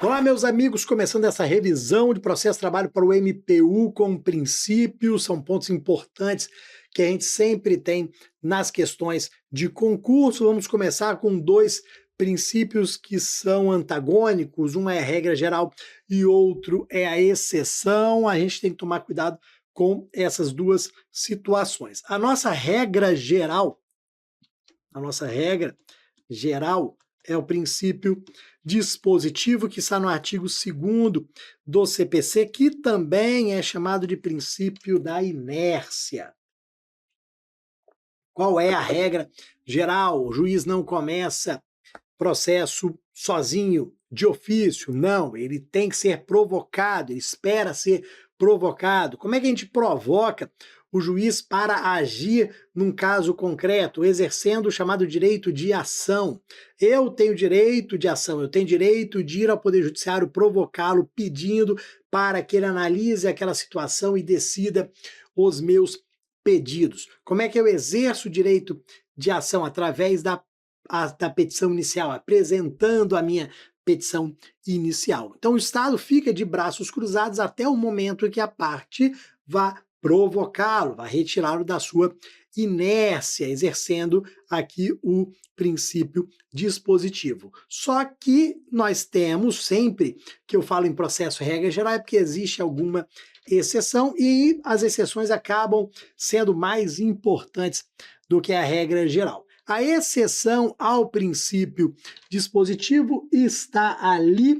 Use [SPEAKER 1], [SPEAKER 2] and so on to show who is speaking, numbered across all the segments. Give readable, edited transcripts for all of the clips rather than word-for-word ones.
[SPEAKER 1] Olá, meus amigos, começando essa revisão de processo de trabalho para o MPU com princípios, são pontos importantes que a gente sempre tem nas questões de concurso. Vamos começar com dois princípios que são antagônicos, um é a regra geral e outro é a exceção. A gente tem que tomar cuidado com essas duas situações. A nossa regra geral é o princípio dispositivo que está no artigo 2º do CPC, que também é chamado de princípio da inércia. Qual é a regra geral? O juiz não começa processo sozinho, de ofício, não, ele tem que ser provocado, ele espera ser provocado. Como é que a gente provoca o juiz para agir num caso concreto, exercendo o chamado direito de ação? Eu tenho direito de ação, eu tenho direito de ir ao Poder Judiciário, provocá-lo, pedindo para que ele analise aquela situação e decida os meus pedidos. Como é que eu exerço o direito de ação? Através da petição inicial, apresentando a minha petição inicial. Então, o Estado fica de braços cruzados até o momento em que a parte vá provocá-lo, vai retirá-lo da sua inércia, exercendo aqui o princípio dispositivo. Só que nós temos sempre, que eu falo em processo regra geral, é porque existe alguma exceção e as exceções acabam sendo mais importantes do que a regra geral. A exceção ao princípio dispositivo está ali.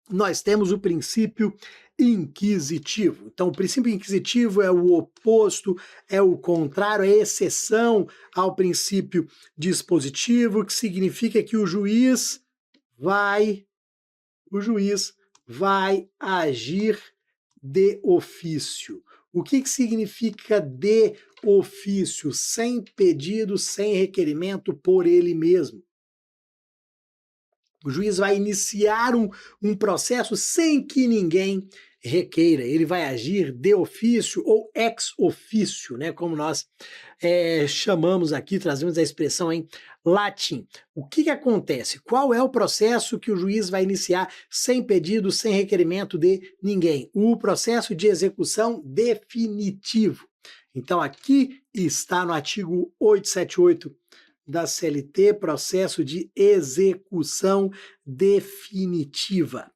[SPEAKER 1] Nós temos o princípio inquisitivo. Então, o princípio inquisitivo é o oposto, é o contrário, é a exceção ao princípio dispositivo, que significa que o juiz vai agir de ofício. O que significa de ofício? Sem pedido, sem requerimento por ele mesmo. O juiz vai iniciar um processo sem que ninguém requeira. Ele vai agir de ofício ou ex officio, né, como nós chamamos aqui, trazemos a expressão em latim. O que acontece? Qual é o processo que o juiz vai iniciar sem pedido, sem requerimento de ninguém? O processo de execução definitivo. Então, aqui está no artigo 878 da CLT, processo de execução definitiva.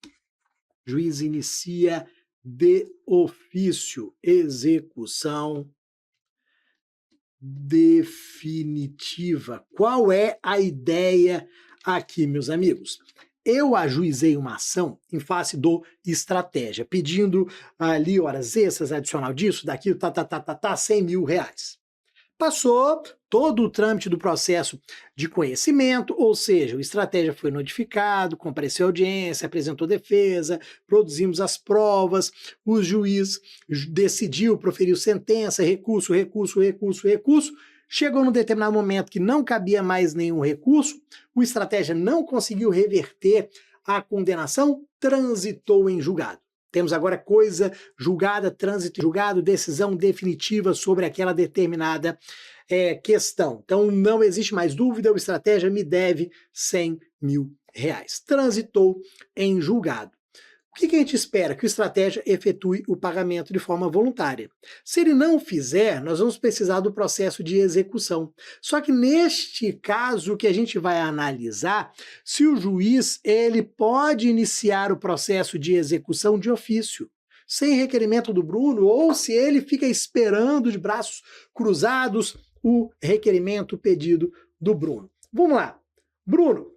[SPEAKER 1] O juiz inicia de ofício, execução definitiva. Qual é a ideia aqui, meus amigos? Eu ajuizei uma ação em face do estratégia, pedindo ali horas extras, adicional disso, daquilo, 100 mil reais. Passou todo o trâmite do processo de conhecimento, ou seja, o estratégia foi notificado, compareceu à audiência, apresentou defesa, produzimos as provas, o juiz decidiu, proferiu sentença, recurso, chegou num determinado momento que não cabia mais nenhum recurso, o estratégia não conseguiu reverter a condenação, transitou em julgado. Temos agora coisa julgada, trânsito julgado, decisão definitiva sobre aquela determinada questão. Então, não existe mais dúvida, o estratégia me deve 100 mil reais. Transitou em julgado. O que a gente espera? Que o estratégia efetue o pagamento de forma voluntária. Se ele não fizer, nós vamos precisar do processo de execução. Só que neste caso, o que a gente vai analisar, se o juiz ele pode iniciar o processo de execução de ofício, sem requerimento do Bruno, ou se ele fica esperando de braços cruzados o requerimento, o pedido do Bruno. Vamos lá. Bruno,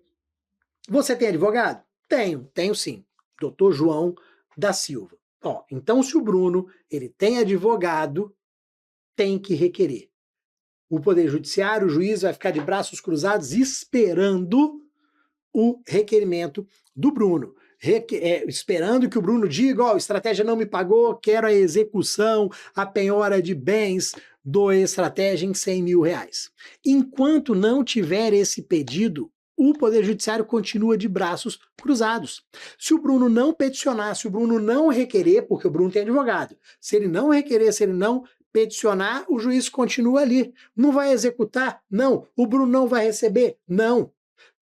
[SPEAKER 1] você tem advogado? Tenho sim. Dr. João da Silva. Então, se o Bruno ele tem advogado, tem que requerer. O Poder Judiciário, o juiz vai ficar de braços cruzados esperando o requerimento do Bruno. Esperando que o Bruno diga, a estratégia não me pagou, quero a execução, a penhora de bens do estratégia em 100 mil reais. Enquanto não tiver esse pedido, o Poder Judiciário continua de braços cruzados. Se o Bruno não peticionar, se o Bruno não requerer, porque o Bruno tem advogado, se ele não requerer, se ele não peticionar, o juiz continua ali. Não vai executar? Não. O Bruno não vai receber? Não.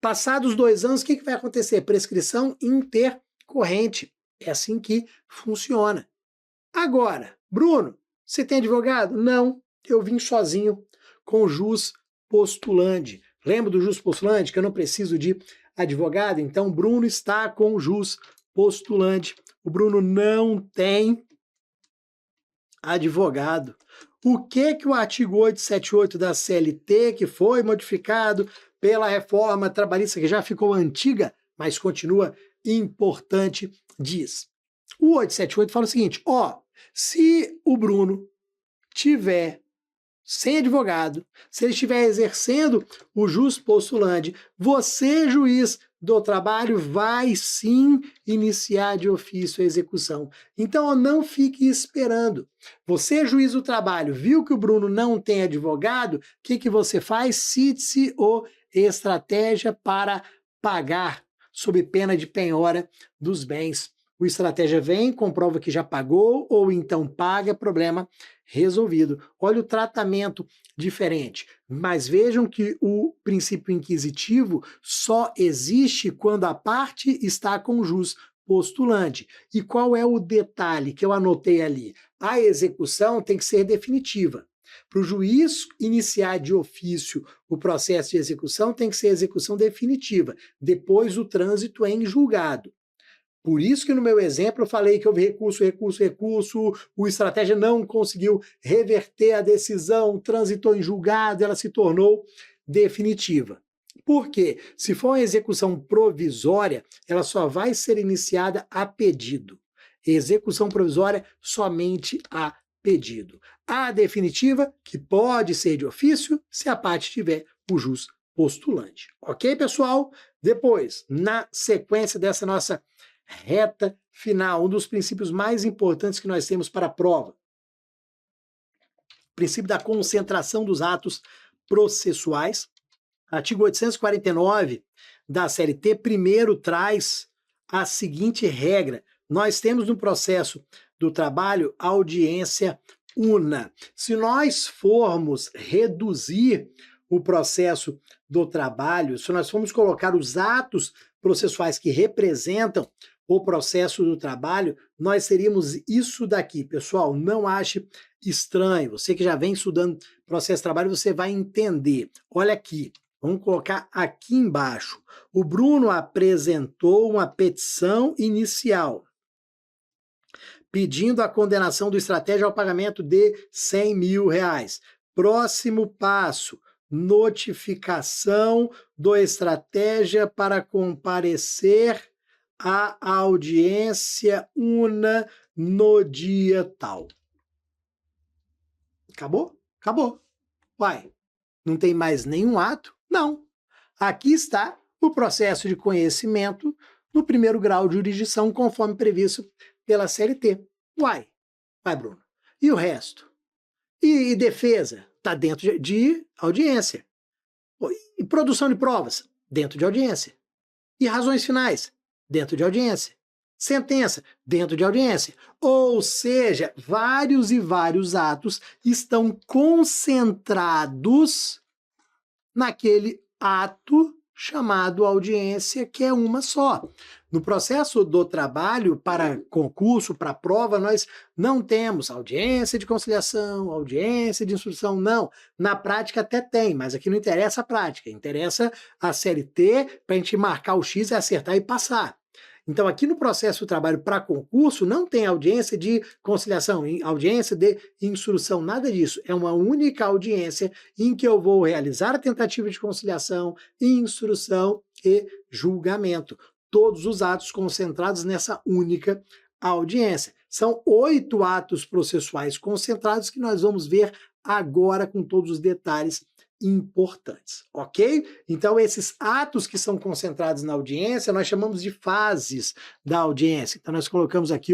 [SPEAKER 1] Passados 2 anos, o que vai acontecer? Prescrição corrente. É assim que funciona. Agora, Bruno, você tem advogado? Não, eu vim sozinho com o jus postulante. Lembra do jus postulante, que eu não preciso de advogado? Então, Bruno está com o jus postulante. O Bruno não tem advogado. O que o artigo 878 da CLT, que foi modificado pela reforma trabalhista, que já ficou antiga, mas continua importante, diz? O 878 fala o seguinte, se o Bruno tiver sem advogado, se ele estiver exercendo o jus postulante, você, juiz do trabalho, vai sim iniciar de ofício a execução. Então, não fique esperando. Você, juiz do trabalho, viu que o Bruno não tem advogado, o que você faz? Cite-se o estratégia para pagar, sob pena de penhora dos bens. O estratégia vem, comprova que já pagou, ou então paga, problema resolvido. Olha o tratamento diferente. Mas vejam que o princípio inquisitivo só existe quando a parte está com o jus postulante. E qual é o detalhe que eu anotei ali? A execução tem que ser definitiva. Para o juiz iniciar de ofício o processo de execução, tem que ser execução definitiva. Depois o trânsito é em julgado. Por isso que no meu exemplo eu falei que houve recurso, o estratégia não conseguiu reverter a decisão, transitou em julgado, ela se tornou definitiva. Por quê? Se for uma execução provisória, ela só vai ser iniciada a pedido. Execução provisória somente a pedido. A definitiva, que pode ser de ofício, se a parte tiver o jus postulante. Ok, pessoal? Depois, na sequência dessa nossa reta final, um dos princípios mais importantes que nós temos para a prova. O princípio da concentração dos atos processuais. Artigo 849 da CLT, primeiro traz a seguinte regra. Nós temos no processo do trabalho audiência una. Se nós formos reduzir o processo do trabalho, se nós formos colocar os atos processuais que representam o processo do trabalho, nós teríamos isso daqui. Pessoal, não ache estranho. Você que já vem estudando processo de trabalho, você vai entender. Olha aqui, vamos colocar aqui embaixo. O Bruno apresentou uma petição inicial pedindo a condenação do estratégia ao pagamento de R$100 mil. Próximo passo, notificação do estratégia para comparecer à audiência una no dia tal. Acabou? Acabou. Uai, não tem mais nenhum ato? Não. Aqui está o processo de conhecimento no primeiro grau de jurisdição, conforme previsto pela CLT. Uai, vai, Bruno. E o resto? E defesa? Está dentro de audiência. E produção de provas? Dentro de audiência. E razões finais? Dentro de audiência. Sentença? Dentro de audiência. Ou seja, vários e vários atos estão concentrados naquele ato chamado audiência, que é uma só. No processo do trabalho, para concurso, para prova, nós não temos audiência de conciliação, audiência de instrução, não. Na prática até tem, mas aqui não interessa a prática, interessa a CLT para a gente marcar o X, acertar e passar. Então, aqui no processo do trabalho para concurso, não tem audiência de conciliação, audiência de instrução, nada disso. É uma única audiência em que eu vou realizar a tentativa de conciliação, instrução e julgamento. Todos os atos concentrados nessa única audiência. São 8 atos processuais concentrados que nós vamos ver agora com todos os detalhes importantes, ok? Então, esses atos que são concentrados na audiência, nós chamamos de fases da audiência. Então, nós colocamos aqui,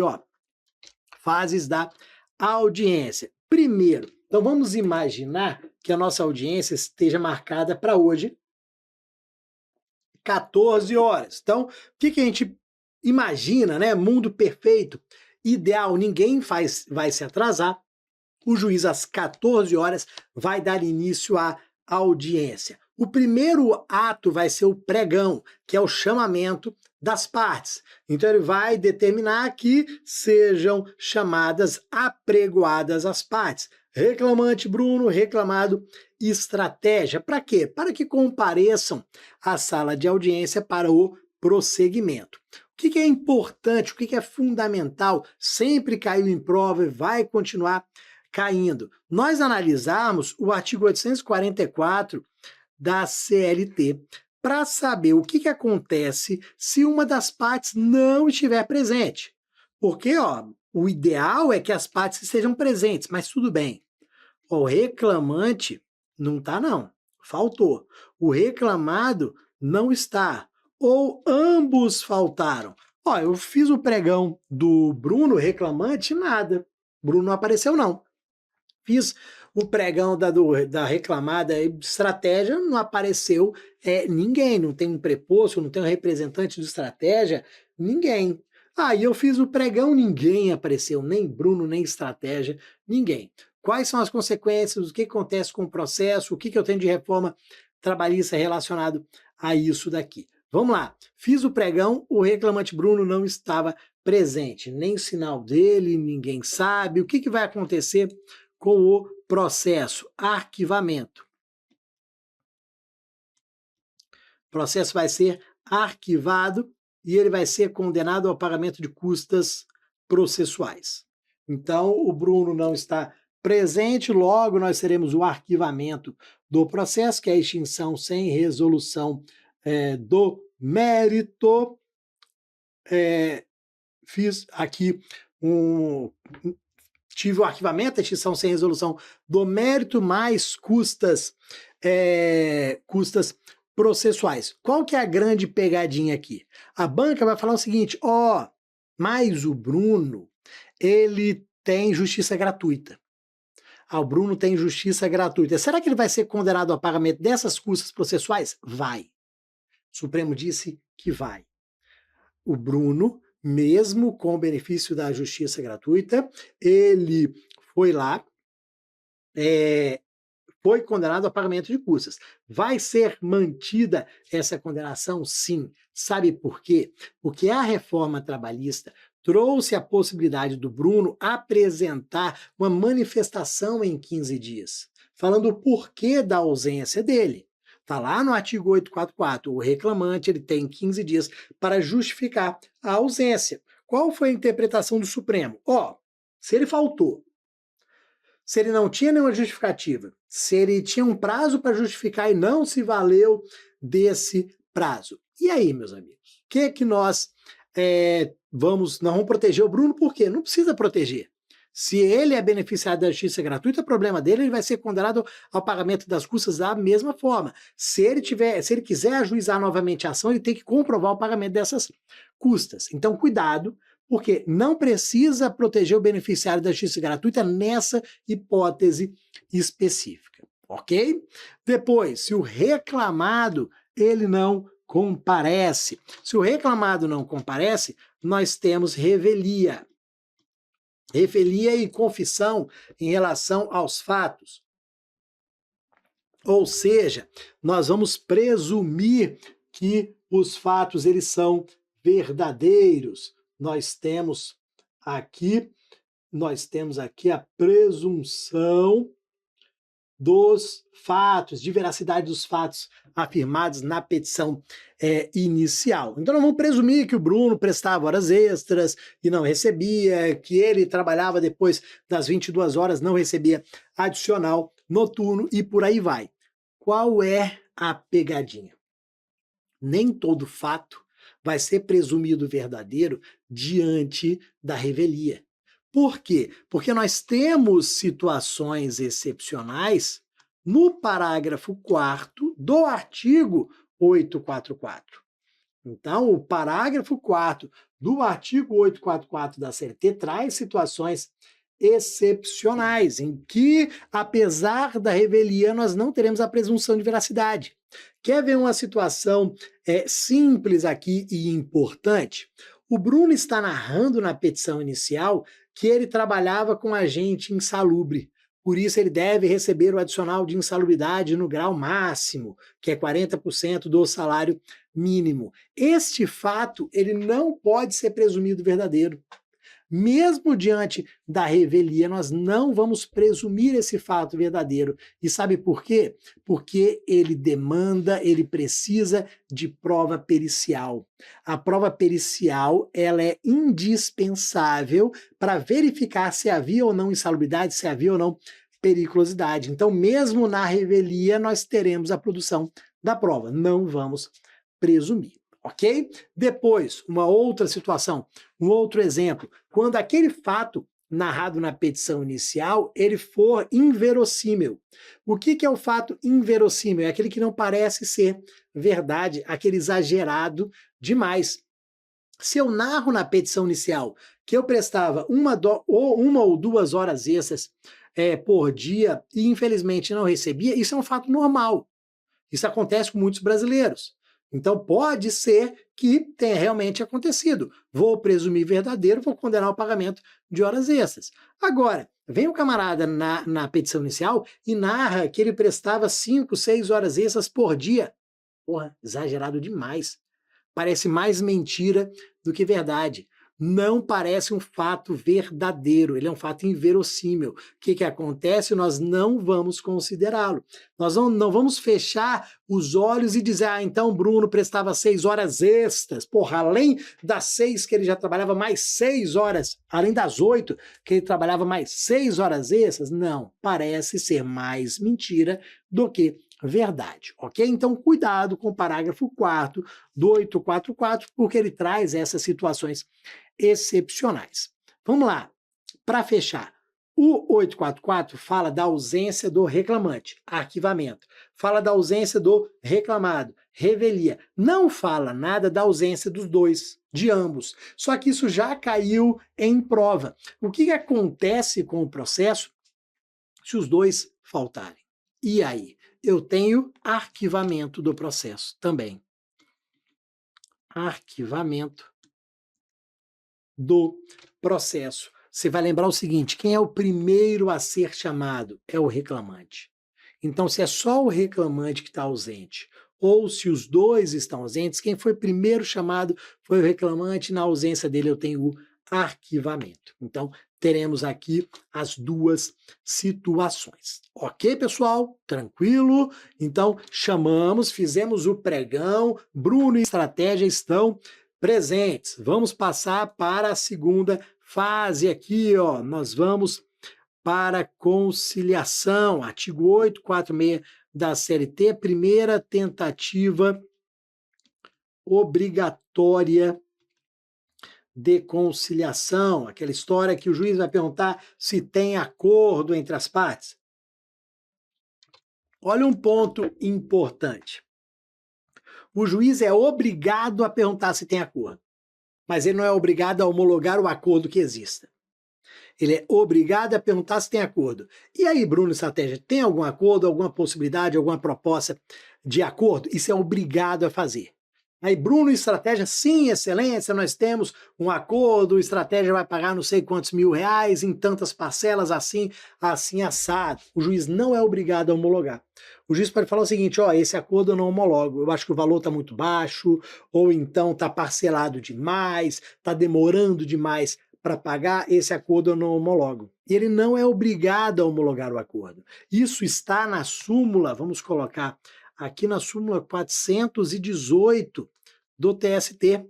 [SPEAKER 1] fases da audiência. Primeiro, então vamos imaginar que a nossa audiência esteja marcada para hoje, 14 horas. Então, o que a gente imagina, né? Mundo perfeito, ideal, ninguém vai se atrasar. O juiz, às 14 horas, vai dar início à audiência. O primeiro ato vai ser o pregão, que é o chamamento das partes. Então ele vai determinar que sejam chamadas, apregoadas as partes. Reclamante Bruno, reclamado estratégia. Para quê? Para que compareçam à sala de audiência para o prosseguimento. O que é importante, o que é fundamental, sempre caiu em prova e vai continuar caindo. Nós analisarmos o artigo 844 da CLT para saber o que acontece se uma das partes não estiver presente. Porque o ideal é que as partes estejam presentes, mas tudo bem. O reclamante não está, não. Faltou. O reclamado não está. Ou ambos faltaram. Eu fiz o pregão do Bruno, reclamante, nada. Bruno não apareceu, não. Fiz o pregão da reclamada estratégia, não apareceu ninguém. Não tem um preposto, não tem um representante de estratégia, ninguém. E eu fiz o pregão, ninguém apareceu, nem Bruno, nem estratégia, ninguém. Quais são as consequências, o que acontece com o processo, o que eu tenho de reforma trabalhista relacionado a isso daqui. Vamos lá, fiz o pregão, o reclamante Bruno não estava presente, nem sinal dele, ninguém sabe. O que vai acontecer com o processo? Arquivamento. O processo vai ser arquivado e ele vai ser condenado ao pagamento de custas processuais. Então, o Bruno não está presente, logo nós teremos o arquivamento do processo, que é a extinção sem resolução do mérito. Fiz aqui tive o arquivamento, a extinção sem resolução do mérito, mais custas processuais. Qual que é a grande pegadinha aqui? A banca vai falar o seguinte, mas o Bruno, ele tem justiça gratuita. O Bruno tem justiça gratuita. Será que ele vai ser condenado ao pagamento dessas custas processuais? Vai. O Supremo disse que vai. O Bruno, mesmo com o benefício da justiça gratuita, ele foi lá, foi condenado ao pagamento de custas. Vai ser mantida essa condenação? Sim. Sabe por quê? Porque a reforma trabalhista trouxe a possibilidade do Bruno apresentar uma manifestação em 15 dias, falando o porquê da ausência dele. Está lá no artigo 844, o reclamante ele tem 15 dias para justificar a ausência. Qual foi a interpretação do Supremo? Se ele faltou, se ele não tinha nenhuma justificativa, se ele tinha um prazo para justificar e não se valeu desse prazo. E aí, meus amigos, o que nós vamos proteger o Bruno? Por quê? Não precisa proteger. Se ele é beneficiário da justiça gratuita, problema dele, ele vai ser condenado ao pagamento das custas da mesma forma. Se ele quiser ajuizar novamente a ação, ele tem que comprovar o pagamento dessas custas. Então, cuidado, porque não precisa proteger o beneficiário da justiça gratuita nessa hipótese específica, ok? Depois, se o reclamado ele não comparece. Se o reclamado não comparece, nós temos revelia. Revelia e confissão em relação aos fatos. Ou seja, nós vamos presumir que os fatos eles são verdadeiros. Nós temos aqui a presunção dos fatos, de veracidade dos fatos afirmados na petição inicial. Então nós vamos presumir que o Bruno prestava horas extras e não recebia, que ele trabalhava depois das 22 horas, não recebia adicional noturno e por aí vai. Qual é a pegadinha? Nem todo fato vai ser presumido verdadeiro diante da revelia. Por quê? Porque nós temos situações excepcionais no parágrafo 4º do artigo 844. Então, o parágrafo 4º do artigo 844 da CLT traz situações excepcionais, em que, apesar da revelia, nós não teremos a presunção de veracidade. Quer ver uma situação simples aqui e importante? O Bruno está narrando na petição inicial que ele trabalhava com agente insalubre. por isso ele deve receber o adicional de insalubridade no grau máximo, que é 40% do salário mínimo. Este fato, ele não pode ser presumido verdadeiro. Mesmo diante da revelia, nós não vamos presumir esse fato verdadeiro. E sabe por quê? Porque ele demanda, ele precisa de prova pericial. A prova pericial, ela é indispensável para verificar se havia ou não insalubridade, se havia ou não periculosidade. Então, mesmo na revelia, nós teremos a produção da prova. Não vamos presumir. Ok? Depois, uma outra situação, um outro exemplo, quando aquele fato narrado na petição inicial, ele for inverossímil. O que é o fato inverossímil? É aquele que não parece ser verdade, aquele exagerado demais. Se eu narro na petição inicial que eu prestava uma ou 2 horas extras por dia e infelizmente não recebia, isso é um fato normal. Isso acontece com muitos brasileiros. Então pode ser que tenha realmente acontecido. Vou presumir verdadeiro, vou condenar o pagamento de horas extras. Agora, vem o camarada na petição inicial e narra que ele prestava 5, 6 horas extras por dia. Porra, exagerado demais. Parece mais mentira do que verdade. Não parece um fato verdadeiro, ele é um fato inverossímil. O que acontece? Nós não vamos considerá-lo. Nós não vamos fechar os olhos e dizer, então Bruno prestava 6 horas extras. Porra, além das 6 que ele já trabalhava, mais 6 horas, além das 8 que ele trabalhava, mais 6 horas extras. Não, parece ser mais mentira do que verdade, ok? Então, cuidado com o parágrafo 4º do 844, porque ele traz essas situações excepcionais. Vamos lá, para fechar. O 844 fala da ausência do reclamante, arquivamento. Fala da ausência do reclamado, revelia. Não fala nada da ausência dos dois, de ambos. Só que isso já caiu em prova. O que acontece com o processo se os dois faltarem? E aí? Eu tenho arquivamento do processo também. Arquivamento do processo. Você vai lembrar o seguinte, quem é o primeiro a ser chamado? É o reclamante. Então, se é só o reclamante que está ausente, ou se os dois estão ausentes, quem foi primeiro chamado foi o reclamante, na ausência dele eu tenho o arquivamento. Então, teremos aqui as duas situações. Ok, pessoal? Tranquilo? Então, chamamos, fizemos o pregão, Bruno e estratégia estão presentes. Vamos passar para a segunda fase aqui, ó. Nós vamos para conciliação, artigo 846 da CLT, primeira tentativa obrigatória de conciliação, aquela história que o juiz vai perguntar se tem acordo entre as partes. Olha um ponto importante. O juiz é obrigado a perguntar se tem acordo, mas ele não é obrigado a homologar o acordo que exista. Ele é obrigado a perguntar se tem acordo. E aí, Bruno, estratégia, tem algum acordo, alguma possibilidade, alguma proposta de acordo? Isso é obrigado a fazer. Aí, Bruno, estratégia, sim, excelência, nós temos um acordo, estratégia vai pagar não sei quantos R$1.000 em tantas parcelas, assim, assim, assado. O juiz não é obrigado a homologar. O juiz pode falar o seguinte, ó, esse acordo eu não homologo, eu acho que o valor está muito baixo, ou então está parcelado demais, está demorando demais para pagar, esse acordo eu não homologo. E ele não é obrigado a homologar o acordo. Isso está na súmula, vamos colocar aqui na súmula 418 do TST,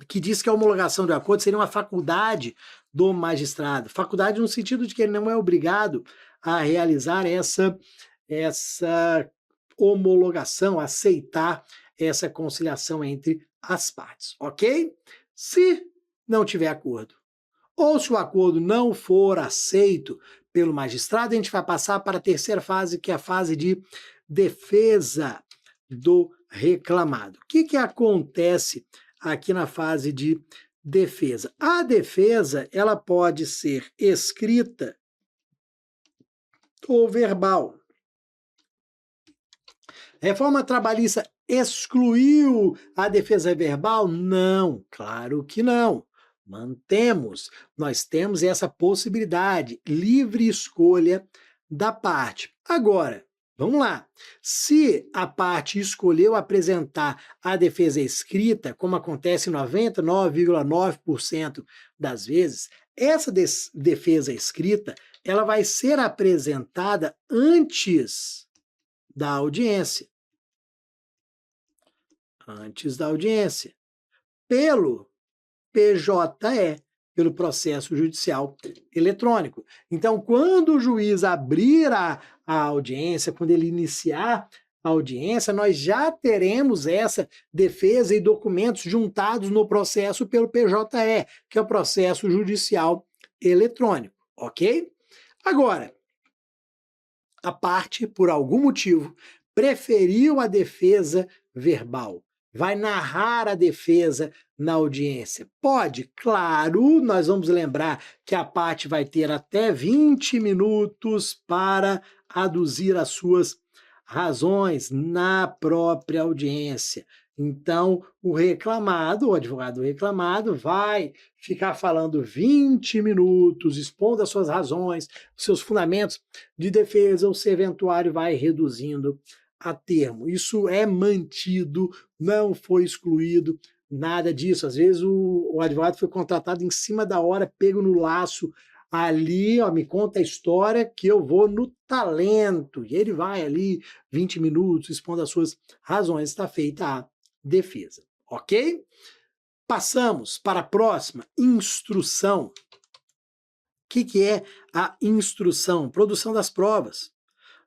[SPEAKER 1] que diz que a homologação do acordo seria uma faculdade do magistrado. Faculdade no sentido de que ele não é obrigado a realizar essa homologação, aceitar essa conciliação entre as partes, ok? Se não tiver acordo, ou se o acordo não for aceito pelo magistrado, a gente vai passar para a terceira fase, que é a fase de defesa do reclamado. O que acontece aqui na fase de defesa? A defesa, ela pode ser escrita ou verbal. Reforma trabalhista excluiu a defesa verbal? Não, claro que não. Mantemos. Nós temos essa possibilidade, livre escolha da parte. Agora, vamos lá. Se a parte escolheu apresentar a defesa escrita, como acontece em 99,9% das vezes, essa defesa escrita, ela vai ser apresentada antes da audiência. Antes da audiência. Pelo PJE, pelo processo judicial eletrônico. Então, quando o juiz abrir a audiência, quando ele iniciar a audiência, nós já teremos essa defesa e documentos juntados no processo pelo PJE, que é o processo judicial eletrônico, ok? Agora, a parte, por algum motivo, preferiu a defesa verbal. Vai narrar a defesa na audiência? Pode, claro, nós vamos lembrar que a parte vai ter até 20 minutos para aduzir as suas razões na própria audiência. Então, o advogado reclamado, vai ficar falando 20 minutos, expondo as suas razões, seus fundamentos de defesa, o serventuário vai reduzindo a termo. Isso é mantido, não foi excluído, nada disso. Às vezes o advogado foi contratado em cima da hora, pego no laço ali, ó, me conta a história que eu vou no talento. E ele vai ali 20 minutos expondo as suas razões, está feita a defesa, ok? Passamos para a próxima, instrução. O que é a instrução? Produção das provas.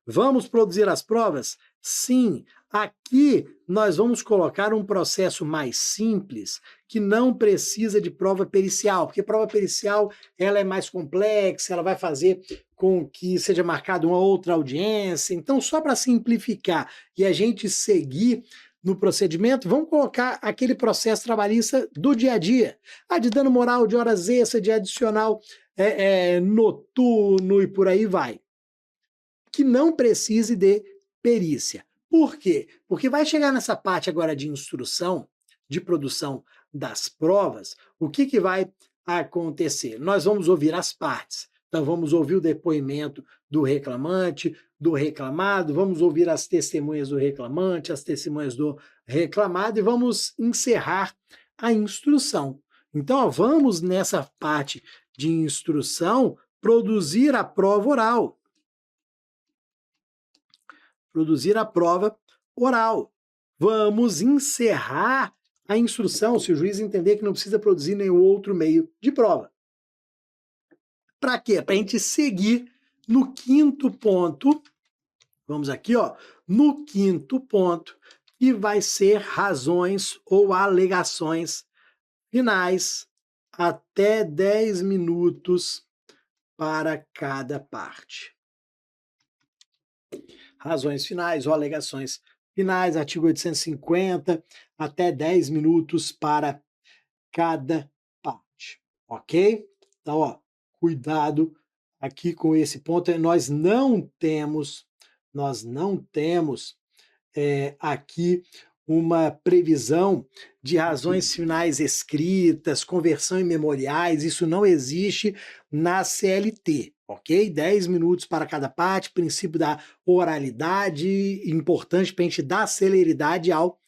[SPEAKER 1] Vamos produzir as provas? Sim, aqui nós vamos colocar um processo mais simples, que não precisa de prova pericial, porque prova pericial ela é mais complexa, ela vai fazer com que seja marcada uma outra audiência. Então, só para simplificar e a gente seguir no procedimento, vamos colocar aquele processo trabalhista do dia a dia, de dano moral, de horas extras, de adicional noturno e por aí vai, que não precise de perícia. Por quê? Porque vai chegar nessa parte agora de instrução, de produção das provas, o que vai acontecer? Nós vamos ouvir as partes. Então, vamos ouvir o depoimento do reclamante, do reclamado, vamos ouvir as testemunhas do reclamante, as testemunhas do reclamado e vamos encerrar a instrução. Então, ó, vamos nessa parte de instrução produzir a prova oral. Produzir a prova oral. Vamos encerrar a instrução, se o juiz entender que não precisa produzir nenhum outro meio de prova. Para quê? Para a gente seguir no quinto ponto, vamos aqui, ó, no quinto ponto, que vai ser razões ou alegações finais, até 10 minutos para cada parte. Razões finais ou alegações finais, artigo 850, até 10 minutos para cada parte, ok? Então, ó, cuidado aqui com esse ponto. Nós não temos aqui uma previsão de razões finais escritas, conversão em memoriais, isso não existe na CLT, ok? 10 minutos para cada parte, princípio da oralidade, importante para a gente dar celeridade ao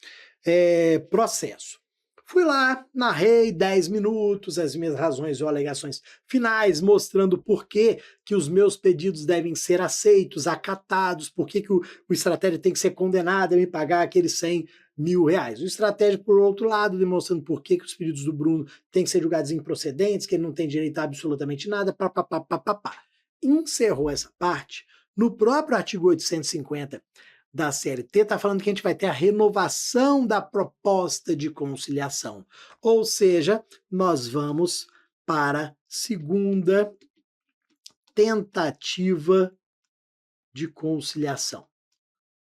[SPEAKER 1] processo. Fui lá, narrei 10 minutos, as minhas razões ou alegações finais, mostrando por que os meus pedidos devem ser aceitos, acatados, por que o estratégia tem que ser condenado a me pagar aqueles 100 mil reais. O estratégia, por outro lado, demonstrando por que os pedidos do Bruno têm que ser julgados improcedentes, que ele não tem direito a absolutamente nada, Encerrou essa parte. No próprio artigo 850 da CLT, está falando que a gente vai ter a renovação da proposta de conciliação. Ou seja, nós vamos para a segunda tentativa de conciliação.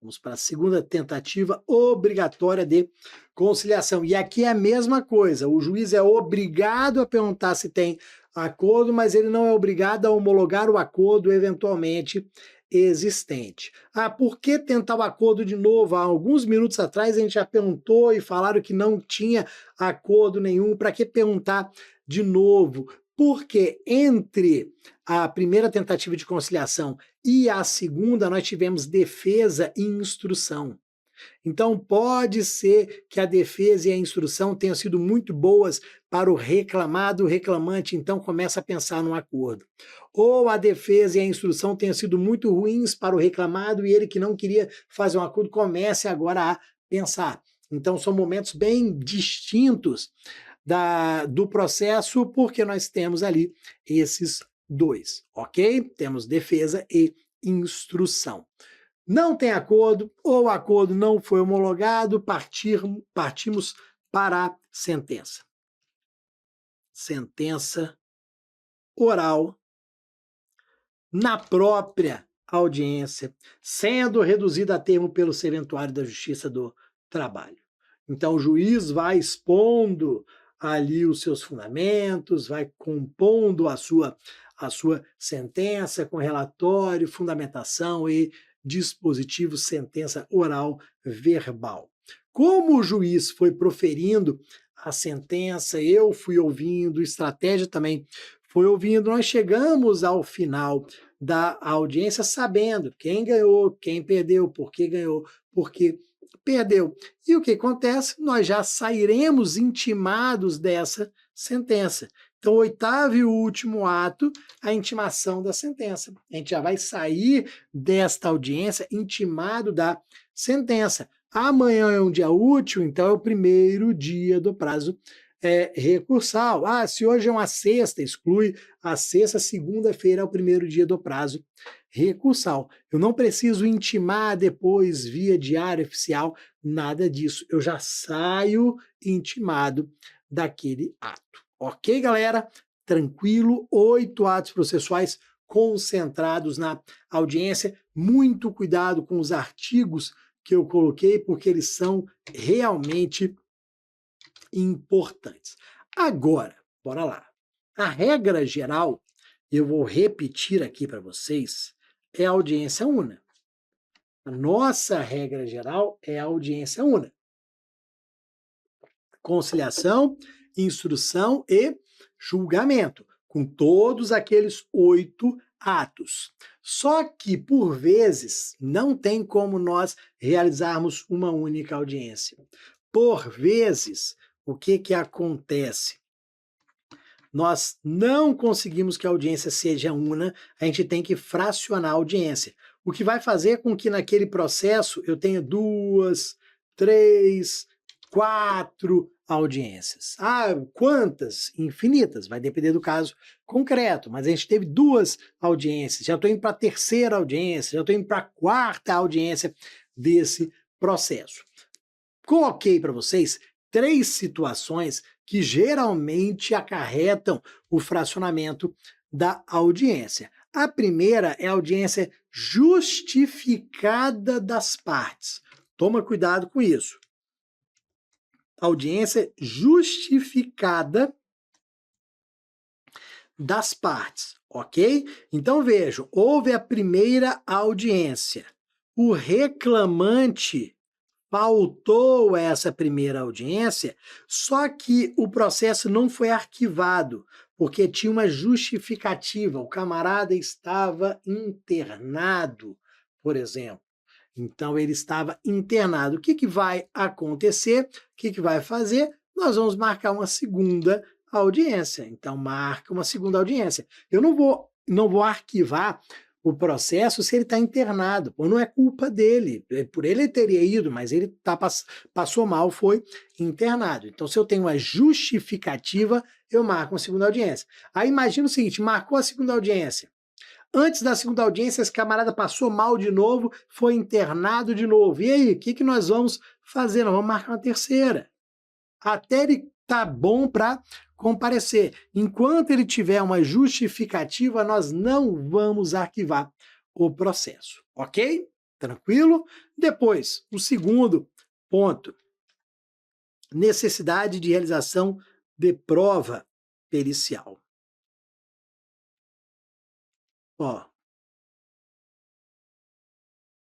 [SPEAKER 1] Vamos para a segunda tentativa obrigatória de conciliação. E aqui é a mesma coisa, o juiz é obrigado a perguntar se tem acordo, mas ele não é obrigado a homologar o acordo eventualmente existente. Ah, por que tentar o acordo de novo? Há alguns minutos atrás a gente já perguntou e falaram que não tinha acordo nenhum. Para que perguntar de novo? Porque entre a primeira tentativa de conciliação e a segunda nós tivemos defesa e instrução. Então, pode ser que a defesa e a instrução tenham sido muito boas para o reclamado, o reclamante então começa a pensar num acordo. Ou a defesa e a instrução tenham sido muito ruins para o reclamado e ele que não queria fazer um acordo comece agora a pensar. Então, são momentos bem distintos do processo, porque nós temos ali esses dois, ok? Temos defesa e instrução. Não tem acordo, ou o acordo não foi homologado, partimos para a sentença. Sentença oral na própria audiência, sendo reduzida a termo pelo serventuário da Justiça do Trabalho. Então, o juiz vai expondo ali os seus fundamentos, vai compondo a sua sentença com relatório, fundamentação e dispositivo, sentença oral verbal. Como o juiz foi proferindo a sentença, eu fui ouvindo, estratégia também foi ouvindo, nós chegamos ao final da audiência sabendo quem ganhou, quem perdeu, por que perdeu. E o que acontece? Nós já sairemos intimados dessa sentença. Então, o oitavo e o último ato, a intimação da sentença. A gente já vai sair desta audiência intimado da sentença. Amanhã é um dia útil, então é o primeiro dia do prazo recursal. Ah, se hoje é uma sexta, exclui a sexta, segunda-feira é o primeiro dia do prazo recursal. Eu não preciso intimar depois via diário oficial, nada disso. Eu já saio intimado daquele ato. Ok, galera? Tranquilo, 8 atos processuais concentrados na audiência. Muito cuidado com os artigos que eu coloquei, porque eles são realmente importantes. Agora, bora lá. A regra geral, eu vou repetir aqui para vocês, é a audiência una. A nossa regra geral é a audiência una. Conciliação, instrução e julgamento, com todos aqueles 8 atos. Só que, por vezes, não tem como nós realizarmos uma única audiência. Por vezes, o que acontece? Nós não conseguimos que a audiência seja una, a gente tem que fracionar a audiência. O que vai fazer com que naquele processo eu tenha 2, 3, 4 audiências. Ah, quantas? Infinitas, vai depender do caso concreto, mas a gente teve 2 audiências, já estou indo para a terceira audiência, já estou indo para a quarta audiência desse processo. Coloquei para vocês 3 situações que geralmente acarretam o fracionamento da audiência. A primeira é a audiência justificada das partes. Toma cuidado com isso. Audiência justificada das partes, ok? Então vejam, houve a primeira audiência. O reclamante pautou essa primeira audiência, só que o processo não foi arquivado, porque tinha uma justificativa. O camarada estava internado, por exemplo. Então, ele estava internado. O que vai acontecer? O que vai fazer? Nós vamos marcar uma segunda audiência. Então, marca uma segunda audiência. Eu não vou arquivar o processo se ele está internado, ou não é culpa dele, por ele teria ido, mas ele passou mal, foi internado. Então, se eu tenho uma justificativa, eu marco uma segunda audiência. Aí imagina o seguinte, marcou a segunda audiência. Antes da segunda audiência, esse camarada passou mal de novo, foi internado de novo. E aí, o que nós vamos fazer? Nós vamos marcar uma terceira. Até ele tá bom para comparecer. Enquanto ele tiver uma justificativa, nós não vamos arquivar o processo, ok? Tranquilo? Depois, o segundo ponto, necessidade de realização de prova pericial. Ó,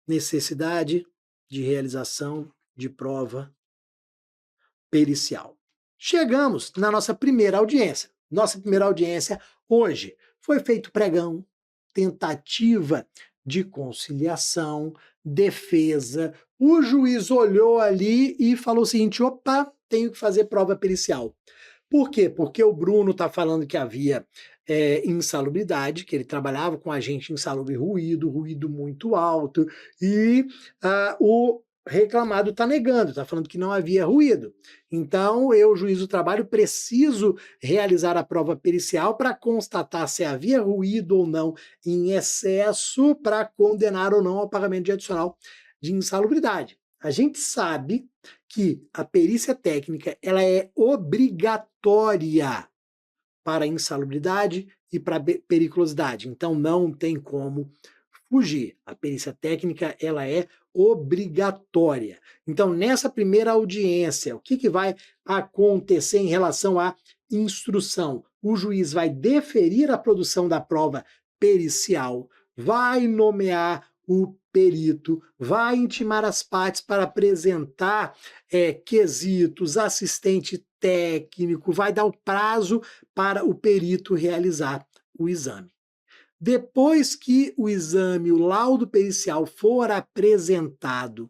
[SPEAKER 1] necessidade de realização de prova pericial. Chegamos na nossa primeira audiência. Nossa primeira audiência hoje foi feito pregão, tentativa de conciliação, defesa. O juiz olhou ali e falou o seguinte: opa, tenho que fazer prova pericial. Por quê? Porque o Bruno está falando que havia insalubridade, que ele trabalhava com agente insalubre ruído muito alto, e o reclamado está negando, está falando que não havia ruído. Então, eu, juiz do trabalho, preciso realizar a prova pericial para constatar se havia ruído ou não em excesso para condenar ou não ao pagamento de adicional de insalubridade. A gente sabe que a perícia técnica ela é obrigatória para insalubridade e para periculosidade. Então, não tem como fugir. A perícia técnica ela é obrigatória. Então, nessa primeira audiência, o que vai acontecer em relação à instrução? O juiz vai deferir a produção da prova pericial, vai nomear o perito, vai intimar as partes para apresentar quesitos, assistente técnico, vai dar o prazo para o perito realizar o exame. Depois que o exame, o laudo pericial for apresentado,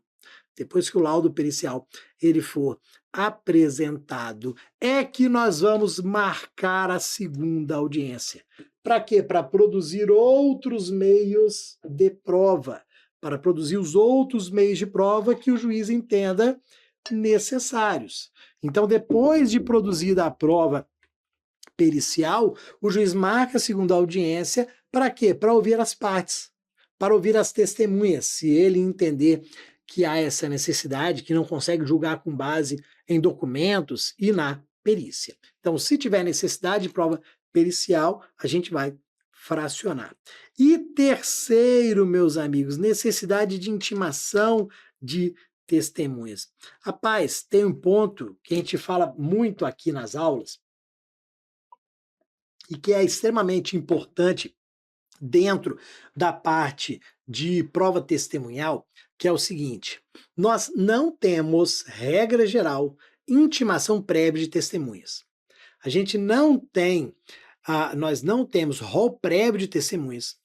[SPEAKER 1] depois que o laudo pericial ele for apresentado, é que nós vamos marcar a segunda audiência. Para quê? Para produzir outros meios de prova, para produzir os outros meios de prova que o juiz entenda necessários. Então, depois de produzida a prova pericial, o juiz marca a segunda audiência. Para quê? Para ouvir as partes, para ouvir as testemunhas. Se ele entender que há essa necessidade, que não consegue julgar com base em documentos e na perícia. Então, se tiver necessidade de prova pericial, a gente vai fracionar. E terceiro, meus amigos, necessidade de intimação de testemunhas. Rapaz, tem um ponto que a gente fala muito aqui nas aulas e que é extremamente importante dentro da parte de prova testemunhal, que é o seguinte: nós não temos, regra geral, intimação prévia de testemunhas. A gente não tem, nós não temos rol prévio de testemunhas,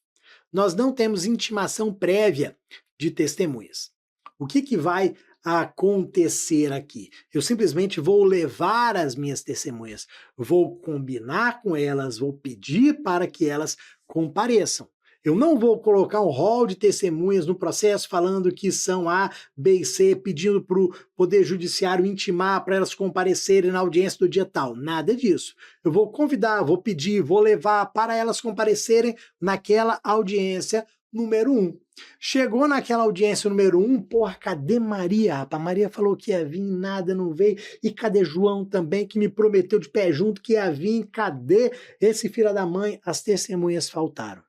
[SPEAKER 1] nós não temos intimação prévia de testemunhas. O que vai acontecer aqui? Eu simplesmente vou levar as minhas testemunhas, vou combinar com elas, vou pedir para que elas compareçam. Eu não vou colocar um rol de testemunhas no processo falando que são A, B e C, pedindo para o Poder Judiciário intimar para elas comparecerem na audiência do dia tal. Nada disso. Eu vou convidar, vou pedir, vou levar para elas comparecerem naquela audiência número 1. Chegou naquela audiência número 1, porra, cadê Maria? Rapaz, Maria falou que ia vir, nada, não veio. E cadê João também, que me prometeu de pé junto que ia vir? Cadê esse filho da mãe? As testemunhas faltaram.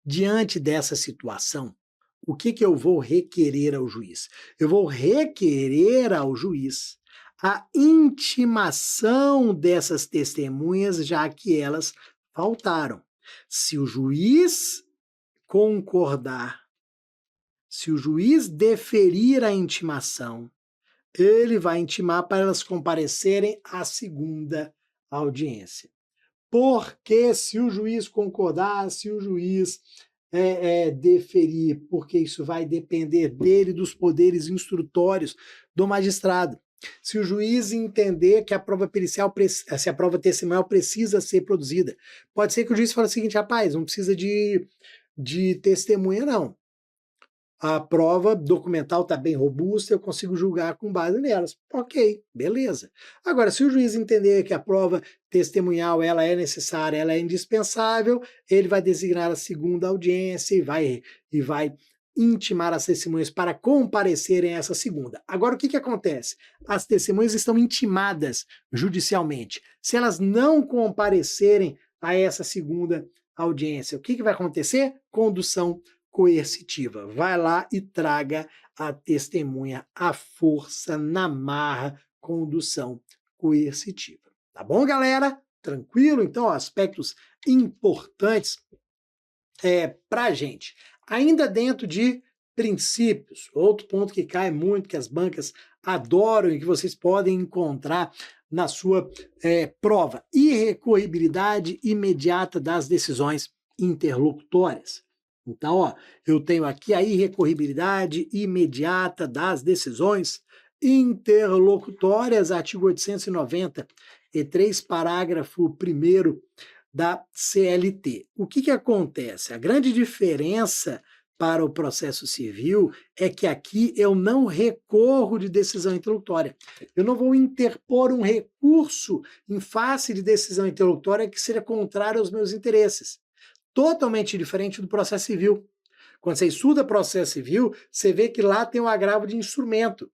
[SPEAKER 1] Diante dessa situação, o que eu vou requerer ao juiz? Eu vou requerer ao juiz a intimação dessas testemunhas, já que elas faltaram. Se o juiz concordar, se o juiz deferir a intimação, ele vai intimar para elas comparecerem à segunda audiência. Porque se o juiz concordar, se o juiz deferir, porque isso vai depender dele, dos poderes instrutórios do magistrado. Se o juiz entender que a prova pericial, se a prova testemunhal precisa ser produzida, pode ser que o juiz fale o seguinte: rapaz, não precisa de testemunha, não. A prova documental está bem robusta, eu consigo julgar com base nelas. Ok, beleza. Agora, se o juiz entender que a prova testemunhal ela é necessária, ela é indispensável, ele vai designar a segunda audiência e vai intimar as testemunhas para comparecerem a essa segunda. Agora, o que acontece? As testemunhas estão intimadas judicialmente. Se elas não comparecerem a essa segunda audiência, o que vai acontecer? Condução coercitiva. Vai lá e traga a testemunha à força, na marra, condução coercitiva. Tá bom, galera? Tranquilo? Então, aspectos importantes para a gente. Ainda dentro de princípios. Outro ponto que cai muito, que as bancas adoram e que vocês podem encontrar na sua prova: irrecorribilidade imediata das decisões interlocutórias. Então, ó, eu tenho aqui a irrecorribilidade imediata das decisões interlocutórias, artigo 893, parágrafo 1º da CLT. O que acontece? A grande diferença para o processo civil é que aqui eu não recorro de decisão interlocutória. Eu não vou interpor um recurso em face de decisão interlocutória que seja contrário aos meus interesses. Totalmente diferente do processo civil. Quando você estuda processo civil, você vê que lá tem o agravo de instrumento.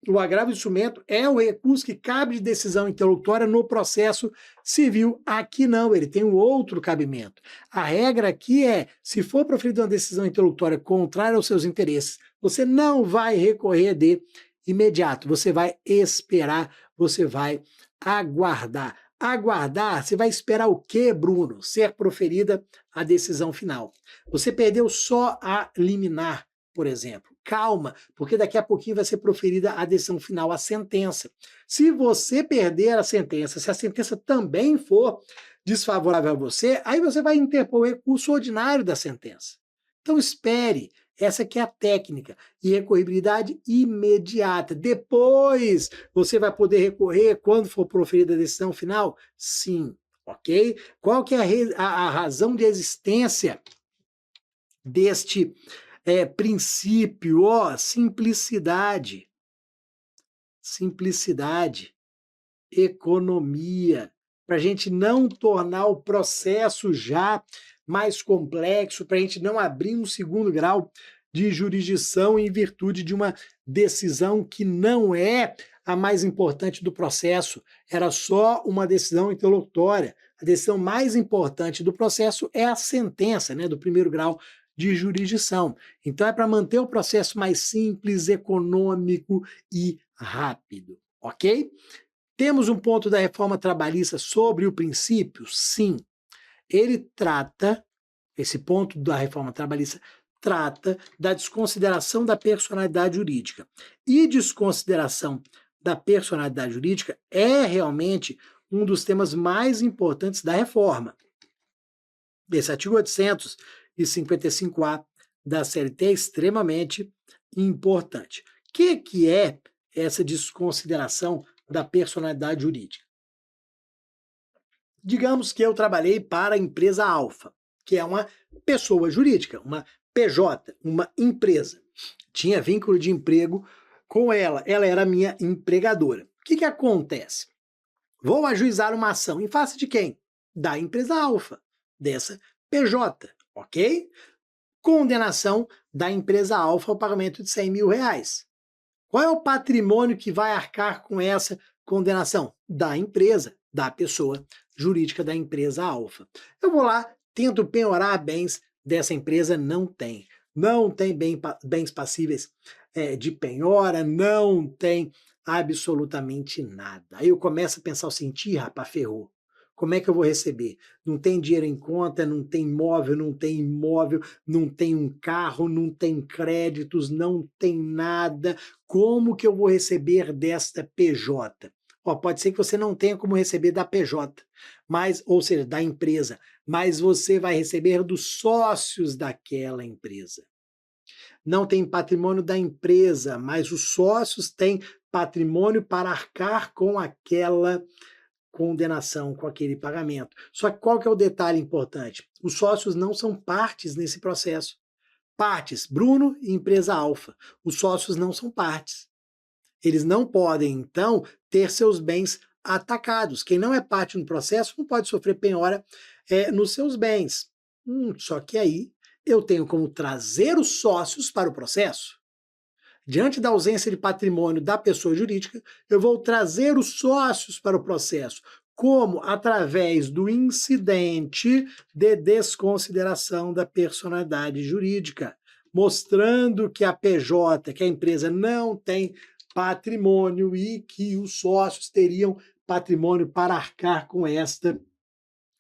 [SPEAKER 1] O agravo de instrumento é o recurso que cabe de decisão interlocutória no processo civil. Aqui não, ele tem um outro cabimento. A regra aqui é, se for proferida uma decisão interlocutória contrária aos seus interesses, você não vai recorrer de imediato, você vai esperar, você vai aguardar. Aguardar, você vai esperar o quê, Bruno? Ser proferida a decisão final. Você perdeu só a liminar, por exemplo. Calma, porque daqui a pouquinho vai ser proferida a decisão final, a sentença. Se você perder a sentença, se a sentença também for desfavorável a você, aí você vai interpor o recurso ordinário da sentença. Então espere, essa aqui é a técnica, e recorribilidade imediata. Depois você vai poder recorrer quando for proferida a decisão final? Sim, ok? Qual que é a razão de existência deste princípio? Ó, simplicidade. Simplicidade. Economia. Para a gente não tornar o processo já mais complexo, para a gente não abrir um segundo grau de jurisdição em virtude de uma decisão que não é a mais importante do processo, era só uma decisão interlocutória. A decisão mais importante do processo é a sentença, né, do primeiro grau de jurisdição. Então é para manter o processo mais simples, econômico e rápido, ok? Temos um ponto da reforma trabalhista sobre o princípio? Sim. Ele trata, esse ponto da reforma trabalhista, trata da desconsideração da personalidade jurídica. E desconsideração da personalidade jurídica é realmente um dos temas mais importantes da reforma. Esse artigo 855-A da CLT é extremamente importante. O que é essa desconsideração da personalidade jurídica? Digamos que eu trabalhei para a empresa Alfa, que é uma pessoa jurídica, uma PJ, uma empresa. Tinha vínculo de emprego com ela era minha empregadora. O que acontece? Vou ajuizar uma ação em face de quem? Da empresa Alfa, dessa PJ, ok? Condenação da empresa Alfa ao pagamento de R$100 mil. Qual é o patrimônio que vai arcar com essa condenação? Da empresa, da pessoa jurídica da empresa Alfa. Eu vou lá, tento penhorar bens dessa empresa, não tem. Não tem bens passíveis de penhora, não tem absolutamente nada. Aí eu começo a pensar o seguinte: rapaz, ferrou. Como é que eu vou receber? Não tem dinheiro em conta, não tem imóvel, não tem imóvel, não tem um carro, não tem créditos, não tem nada. Como que eu vou receber desta PJ? Ó, pode ser que você não tenha como receber da PJ, mas, ou seja, da empresa, mas você vai receber dos sócios daquela empresa. Não tem patrimônio da empresa, mas os sócios têm patrimônio para arcar com aquela condenação, com aquele pagamento. Só que qual que é o detalhe importante? Os sócios não são partes nesse processo. Partes, Bruno e empresa Alfa. Os sócios não são partes. Eles não podem, então, ter seus bens atacados. Quem não é parte no processo não pode sofrer penhora nos seus bens. Só que aí eu tenho como trazer os sócios para o processo. Diante da ausência de patrimônio da pessoa jurídica, eu vou trazer os sócios para o processo. Como? Através do incidente de desconsideração da personalidade jurídica, mostrando que a PJ, que a empresa não tem patrimônio e que os sócios teriam patrimônio para arcar com esta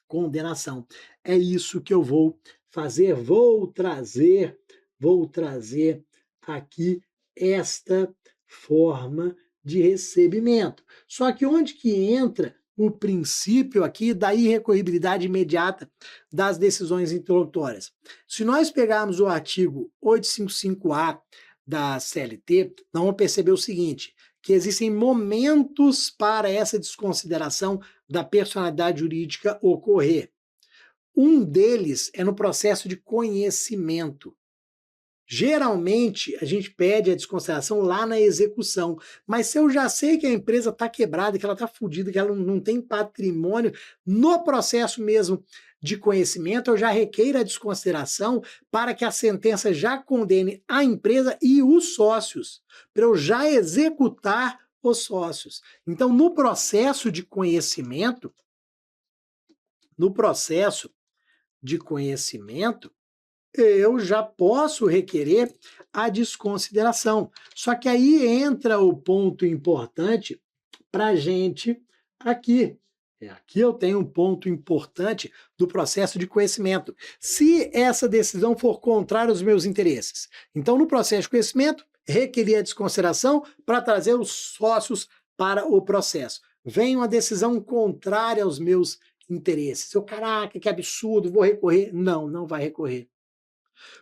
[SPEAKER 1] condenação. É isso que eu vou fazer, vou trazer vou trazer aqui esta forma de recebimento. Só que onde que entra o princípio aqui da irrecorribilidade imediata das decisões interlocutórias? Se nós pegarmos o artigo 855-A da CLT, nós vamos perceber o seguinte, que existem momentos para essa desconsideração da personalidade jurídica ocorrer. Um deles é no processo de conhecimento. Geralmente, a gente pede a desconsideração lá na execução, mas se eu já sei que a empresa está quebrada, que ela está fodida, que ela não tem patrimônio, no processo mesmo de conhecimento, eu já requeiro a desconsideração para que a sentença já condene a empresa e os sócios, para eu já executar os sócios. Então, no processo de conhecimento, eu já posso requerer a desconsideração. Só que aí entra o ponto importante para a gente aqui. Aqui eu tenho um ponto importante do processo de conhecimento. Se essa decisão for contrária aos meus interesses, então no processo de conhecimento, requerir a desconsideração para trazer os sócios para o processo. Vem uma decisão contrária aos meus interesses. Caraca, que absurdo, vou recorrer. Não, não vai recorrer.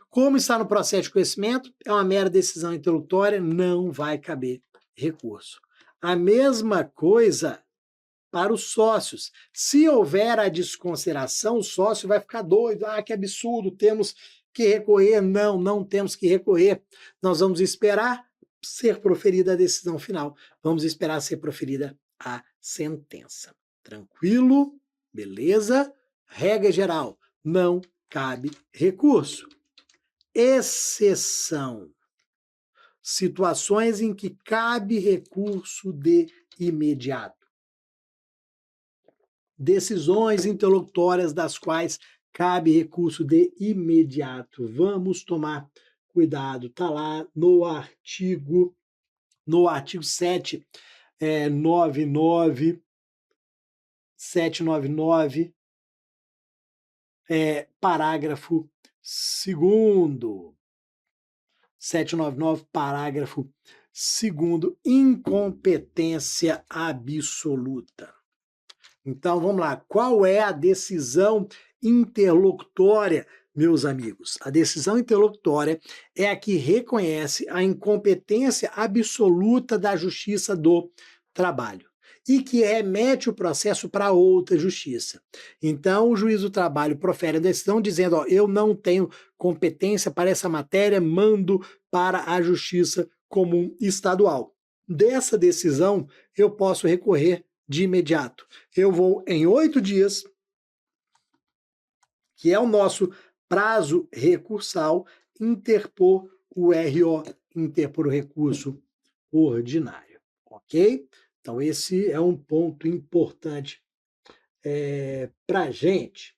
[SPEAKER 1] Como está no processo de conhecimento, é uma mera decisão interlocutória, não vai caber recurso. A mesma coisa para os sócios. Se houver a desconsideração, o sócio vai ficar doido. Ah, que absurdo, temos que recorrer. Não, não temos que recorrer. Nós vamos esperar ser proferida a decisão final. Vamos esperar ser proferida a sentença. Tranquilo? Beleza? Regra geral, não cabe recurso. Exceção. Situações em que cabe recurso de imediato. Decisões interlocutórias das quais cabe recurso de imediato. Vamos tomar cuidado. Está lá no artigo 799, parágrafo 2º. 799, parágrafo 2º, incompetência absoluta. Então, vamos lá. Qual é a decisão interlocutória, meus amigos? A decisão interlocutória é a que reconhece a incompetência absoluta da Justiça do Trabalho e que remete o processo para outra justiça. Então, o juiz do trabalho profere a decisão dizendo, ó, eu não tenho competência para essa matéria, mando para a Justiça Comum Estadual. Dessa decisão, eu posso recorrer de imediato. Eu vou, em 8 dias, que é o nosso prazo recursal, interpor o RO, interpor o recurso ordinário. Ok? Então, esse é um ponto importante para a gente.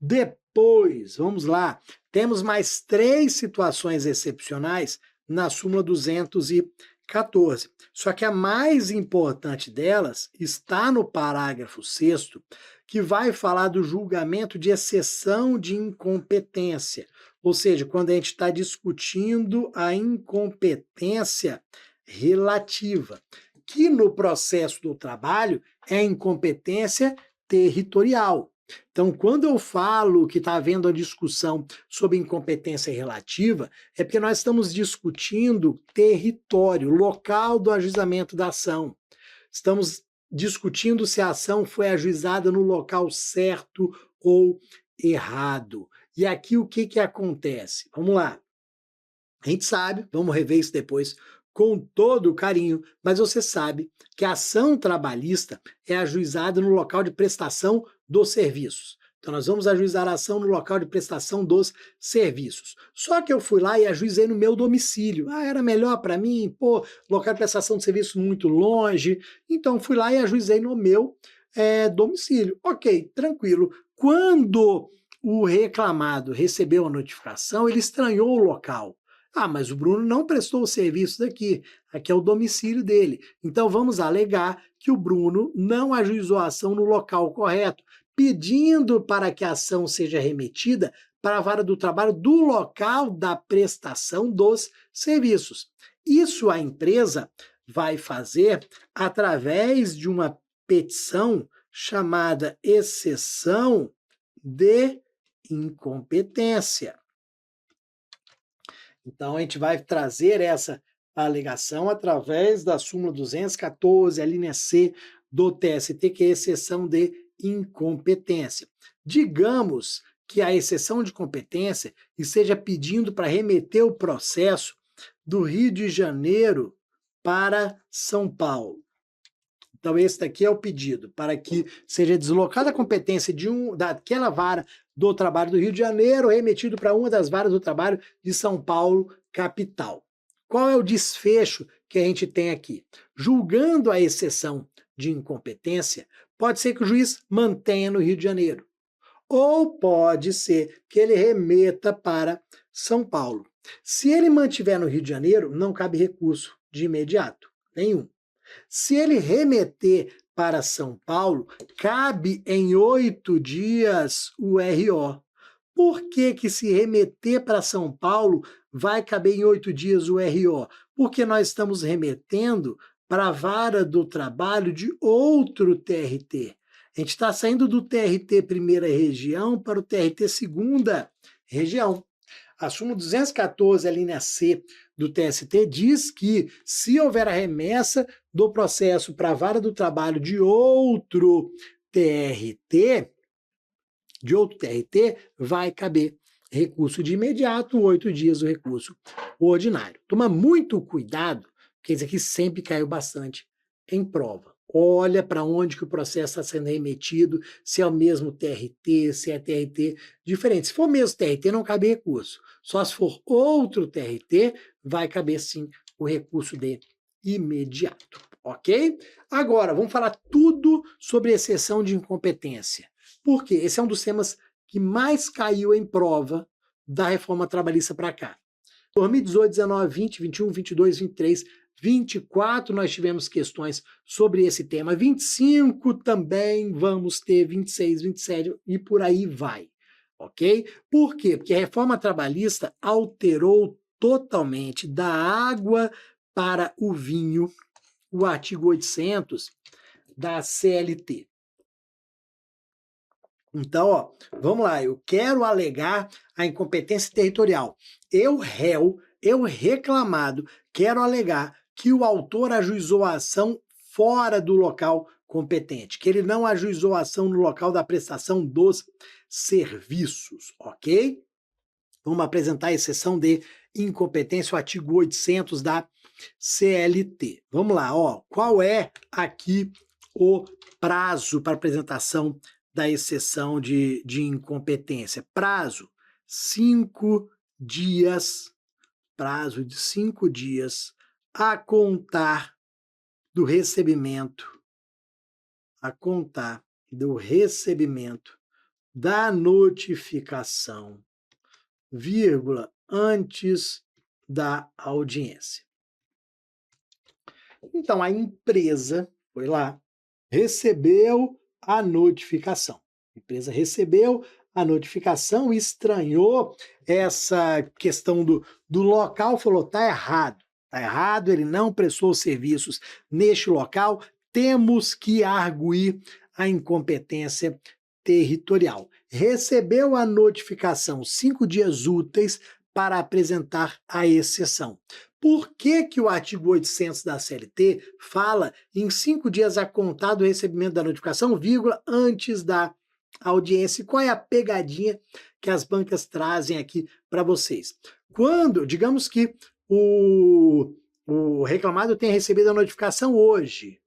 [SPEAKER 1] Depois, vamos lá, temos mais 3 situações excepcionais na súmula 214. Só que a mais importante delas está no parágrafo 6º, que vai falar do julgamento de exceção de incompetência. Ou seja, quando a gente está discutindo a incompetência relativa, que no processo do trabalho é incompetência territorial. Então, quando eu falo que está havendo a discussão sobre incompetência relativa, é porque nós estamos discutindo território, local do ajuizamento da ação. Estamos discutindo se a ação foi ajuizada no local certo ou errado. E aqui o que acontece? Vamos lá. A gente sabe, vamos rever isso depois, com todo o carinho, mas você sabe que a ação trabalhista é ajuizada no local de prestação dos serviços. Então, nós vamos ajuizar a ação no local de prestação dos serviços. Só que eu fui lá e ajuizei no meu domicílio. Ah, era melhor para mim? Pô, local de prestação de serviços muito longe. Então, fui lá e ajuizei no meu domicílio. Ok, tranquilo. Quando o reclamado recebeu a notificação, ele estranhou o local. Ah, mas o Bruno não prestou o serviço daqui. Aqui é o domicílio dele. Então, vamos alegar que o Bruno não ajuizou a ação no local correto, pedindo para que a ação seja remetida para a vara do trabalho do local da prestação dos serviços. Isso a empresa vai fazer através de uma petição chamada exceção de incompetência. Então, a gente vai trazer essa alegação através da súmula 214, a linha C do TST, que é a exceção de incompetência. Digamos que a exceção de competência esteja pedindo para remeter o processo do Rio de Janeiro para São Paulo. Então, esse daqui é o pedido, para que seja deslocada a competência daquela vara do trabalho do Rio de Janeiro, remetido para uma das varas do trabalho de São Paulo, capital. Qual é o desfecho que a gente tem aqui? Julgando a exceção de incompetência, pode ser que o juiz mantenha no Rio de Janeiro, ou pode ser que ele remeta para São Paulo. Se ele mantiver no Rio de Janeiro, não cabe recurso de imediato, nenhum. Se ele remeter para São Paulo, cabe em 8 dias o RO. Por que que se remeter para São Paulo vai caber em 8 dias o RO? Porque nós estamos remetendo para a vara do trabalho de outro TRT. A gente está saindo do TRT primeira região para o TRT segunda região. A súmula 214, a linha C do TST, diz que se houver a remessa do processo para a vara do trabalho de outro TRT, vai caber recurso de imediato, 8 dias o recurso ordinário. Toma muito cuidado, porque isso aqui sempre caiu bastante em prova. Olha para onde que o processo está sendo remetido, se é o mesmo TRT, se é TRT diferente. Se for o mesmo TRT, não cabe recurso. Só se for outro TRT, vai caber sim o recurso de imediato, ok? Agora, vamos falar tudo sobre exceção de incompetência. Por quê? Esse é um dos temas que mais caiu em prova da reforma trabalhista para cá. 2018, 19, 20, 21, 22, 23, 24 nós tivemos questões sobre esse tema, 25 também vamos ter, 26, 27 e por aí vai, ok? Por quê? Porque a reforma trabalhista alterou totalmente da água para o vinho o artigo 800 da CLT. Então, ó, vamos lá, eu quero alegar a incompetência territorial. Eu, réu, eu reclamado, quero alegar que o autor ajuizou a ação fora do local competente, que ele não ajuizou a ação no local da prestação dos serviços, ok? Vamos apresentar a exceção de incompetência, o artigo 800 da CLT. Vamos lá, ó, qual é aqui o prazo para apresentação da exceção de incompetência? Prazo, 5 dias, prazo de 5 dias a contar do recebimento, da notificação, vírgula, antes da audiência. Então, a empresa foi lá, recebeu a notificação. A empresa recebeu a notificação, estranhou essa questão do local, falou, tá errado, ele não prestou serviços neste local, temos que arguir a incompetência territorial. Recebeu a notificação 5 dias úteis para apresentar a exceção. Por que que o artigo 800 da CLT fala em 5 dias a contar do recebimento da notificação, vírgula, antes da audiência? Qual é a pegadinha que as bancas trazem aqui para vocês? Quando, digamos que o reclamado tenha recebido a notificação hoje,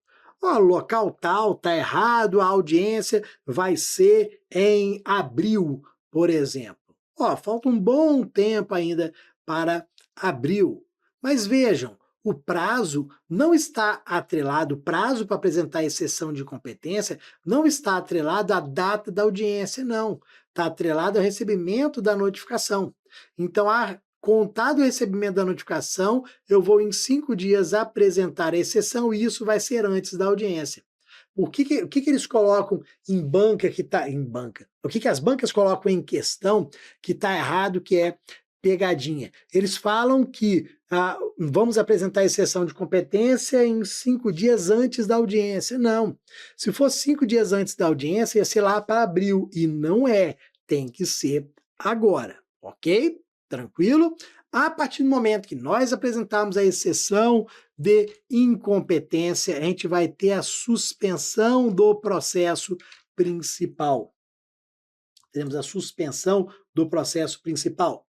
[SPEAKER 1] ó, local tal, tá errado, a audiência vai ser em abril, por exemplo. Ó, falta um bom tempo ainda para abril. Mas vejam, o prazo não está atrelado, o prazo para apresentar a exceção de competência não está atrelado à data da audiência, não. Está atrelado ao recebimento da notificação. Então, a contar do recebimento da notificação, eu vou em 5 dias apresentar a exceção e isso vai ser antes da audiência. o que eles colocam em banca que está em banca? O que as bancas colocam em questão que está errado, que é pegadinha? Eles falam que vamos apresentar exceção de competência em 5 dias antes da audiência. Não. Se fosse 5 dias antes da audiência, ia ser lá para abril. E não é. Tem que ser agora. Ok? Tranquilo? A partir do momento que nós apresentarmos a exceção de incompetência, a gente vai ter a suspensão do processo principal. Teremos a suspensão do processo principal.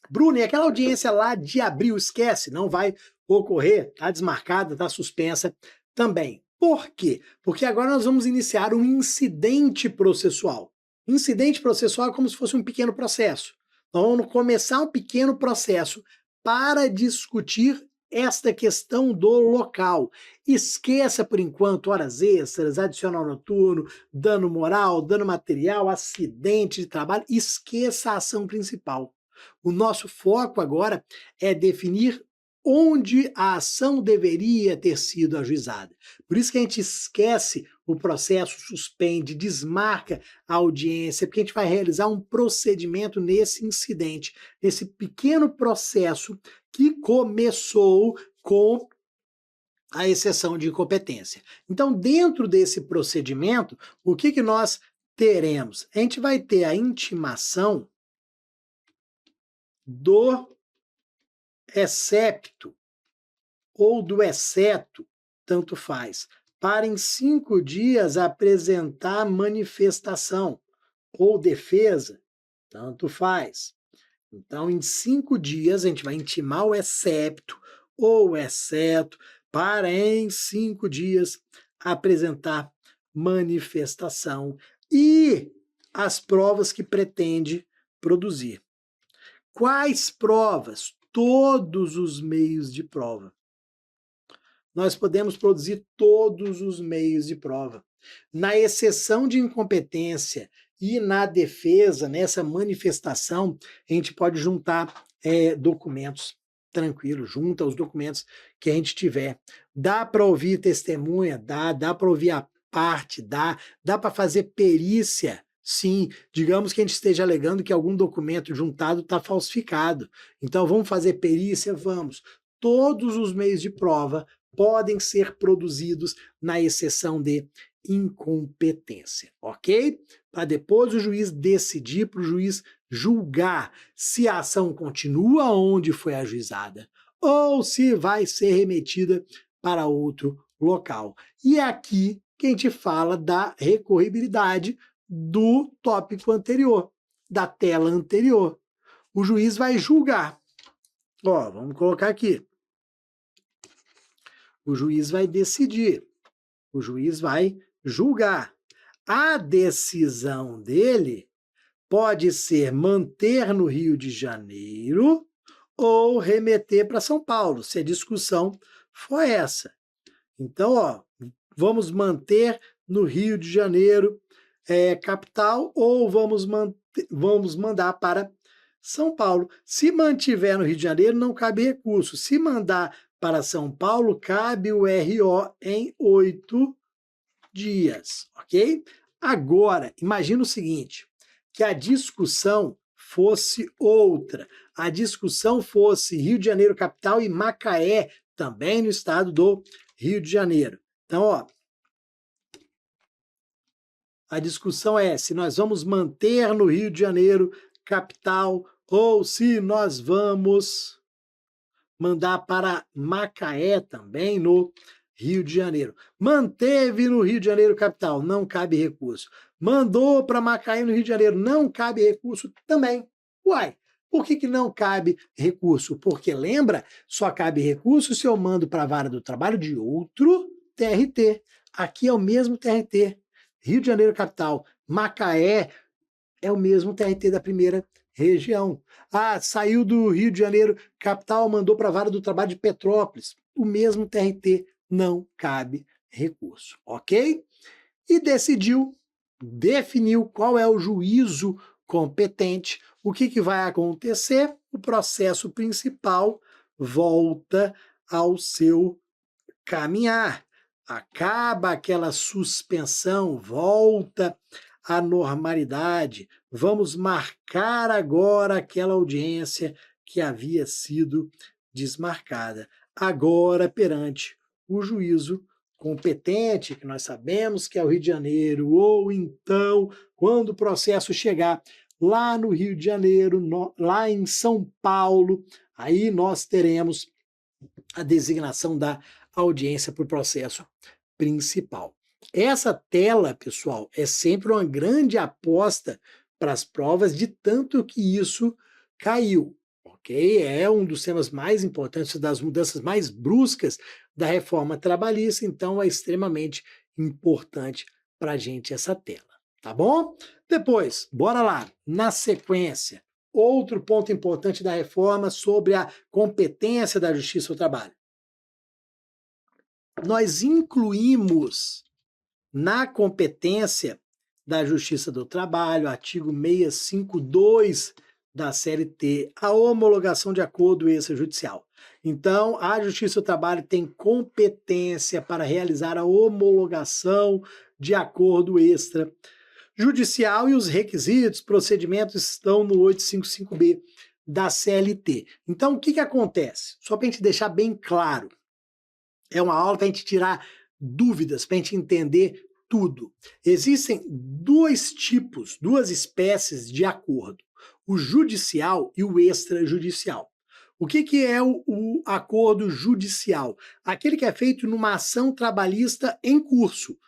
[SPEAKER 1] Bruno, e aquela audiência lá de abril, esquece, não vai ocorrer, está desmarcada, está suspensa também. Por quê? Porque agora nós vamos iniciar um incidente processual. Incidente processual é como se fosse um pequeno processo. Nós vamos começar um pequeno processo para discutir esta questão do local. Esqueça, por enquanto, horas extras, adicional noturno, dano moral, dano material, acidente de trabalho. Esqueça a ação principal. O nosso foco agora é definir onde a ação deveria ter sido ajuizada. Por isso que a gente esquece o processo, suspende, desmarca a audiência, porque a gente vai realizar um procedimento nesse incidente, nesse pequeno processo que começou com a exceção de incompetência. Então, dentro desse procedimento, o que nós teremos? A gente vai ter a intimação do excepto ou do exceto, tanto faz, para em 5 dias apresentar manifestação ou defesa, tanto faz. Então, em 5 dias, a gente vai intimar o excepto ou exceto para em 5 dias apresentar manifestação e as provas que pretende produzir. Quais provas? Todos os meios de prova. Nós podemos produzir todos os meios de prova. Na exceção de incompetência e na defesa, nessa manifestação, a gente pode juntar documentos. Tranquilo, junta os documentos que a gente tiver. Dá para ouvir testemunha? Dá para ouvir a parte? Dá para fazer perícia? Sim, digamos que a gente esteja alegando que algum documento juntado está falsificado. Então, vamos fazer perícia? Vamos. Todos os meios de prova podem ser produzidos na exceção de incompetência, ok? Para depois o juiz decidir, para o juiz julgar se a ação continua onde foi ajuizada ou se vai ser remetida para outro local. E é aqui que a gente fala da recorribilidade do tópico anterior, da tela anterior. O juiz vai julgar. Ó, vamos colocar aqui. O juiz vai decidir. O juiz vai julgar. A decisão dele pode ser manter no Rio de Janeiro ou remeter para São Paulo, se a discussão for essa. Então, ó, vamos manter no Rio de Janeiro capital ou vamos mandar para São Paulo. Se mantiver no Rio de Janeiro, não cabe recurso. Se mandar para São Paulo, cabe o RO em 8 dias, ok? Agora, imagina o seguinte, que a discussão fosse outra. A discussão fosse Rio de Janeiro capital e Macaé, também no estado do Rio de Janeiro. Então, ó, a discussão é se nós vamos manter no Rio de Janeiro capital ou se nós vamos mandar para Macaé também no Rio de Janeiro. Manteve no Rio de Janeiro capital, não cabe recurso. Mandou para Macaé no Rio de Janeiro, não cabe recurso também. Uai, por que não cabe recurso? Porque lembra, só cabe recurso se eu mando para a vara do trabalho de outro TRT. Aqui é o mesmo TRT. Rio de Janeiro capital, Macaé é o mesmo TRT da primeira região. Ah, saiu do Rio de Janeiro capital, mandou para a vara do trabalho de Petrópolis. O mesmo TRT, não cabe recurso, ok? E definiu qual é o juízo competente. O que vai acontecer? O processo principal volta ao seu caminhar. acaba aquela suspensão, volta à normalidade. Vamos marcar agora aquela audiência que havia sido desmarcada. Agora perante o juízo competente, que nós sabemos que é o Rio de Janeiro, ou então, quando o processo chegar lá no Rio de Janeiro, lá em São Paulo, aí nós teremos a designação da audiência para o processo principal. Essa tela, pessoal, é sempre uma grande aposta para as provas, de tanto que isso caiu. Ok? É um dos temas mais importantes, das mudanças mais bruscas da reforma trabalhista, então é extremamente importante para a gente essa tela. Tá bom? Depois, bora lá, na sequência, outro ponto importante da reforma sobre a competência da Justiça do Trabalho. Nós incluímos na competência da Justiça do Trabalho, artigo 652 da CLT, a homologação de acordo extrajudicial. Então, a Justiça do Trabalho tem competência para realizar a homologação de acordo extrajudicial e os requisitos, procedimentos estão no 855B da CLT. Então, o que acontece? Só para a gente deixar bem claro, é uma aula para a gente tirar dúvidas, para a gente entender tudo. Existem dois tipos, duas espécies de acordo, o judicial e o extrajudicial. O que é o acordo judicial? Aquele que é feito numa ação trabalhista em curso.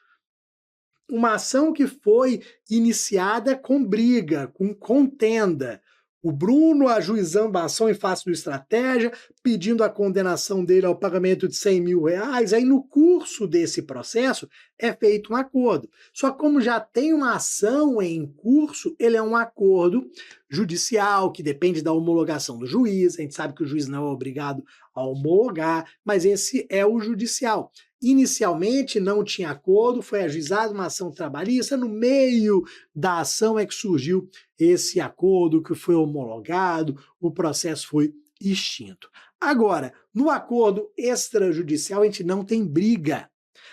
[SPEAKER 1] Uma ação que foi iniciada com briga, com contenda. O Bruno ajuizando a ação em face do Estratégia, pedindo a condenação dele ao pagamento de R$100 mil. Aí no curso desse processo é feito um acordo. Só que como já tem uma ação em curso, ele é um acordo judicial, que depende da homologação do juiz. A gente sabe que o juiz não é obrigado a homologar, mas esse é o judicial. Inicialmente não tinha acordo, foi ajuizada uma ação trabalhista, no meio da ação é que surgiu esse acordo que foi homologado, o processo foi extinto. Agora, no acordo extrajudicial a gente não tem briga.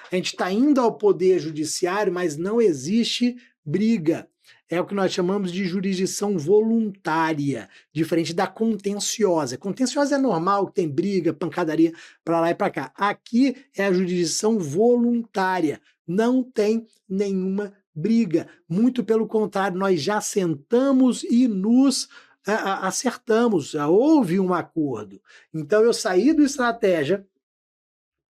[SPEAKER 1] A gente está indo ao poder judiciário, mas não existe briga. É o que nós chamamos de jurisdição voluntária, diferente da contenciosa. Contenciosa é normal, tem briga, pancadaria para lá e para cá. Aqui é a jurisdição voluntária, não tem nenhuma briga. Muito pelo contrário, nós já sentamos e nos acertamos, já houve um acordo. Então eu saí do Estratégia,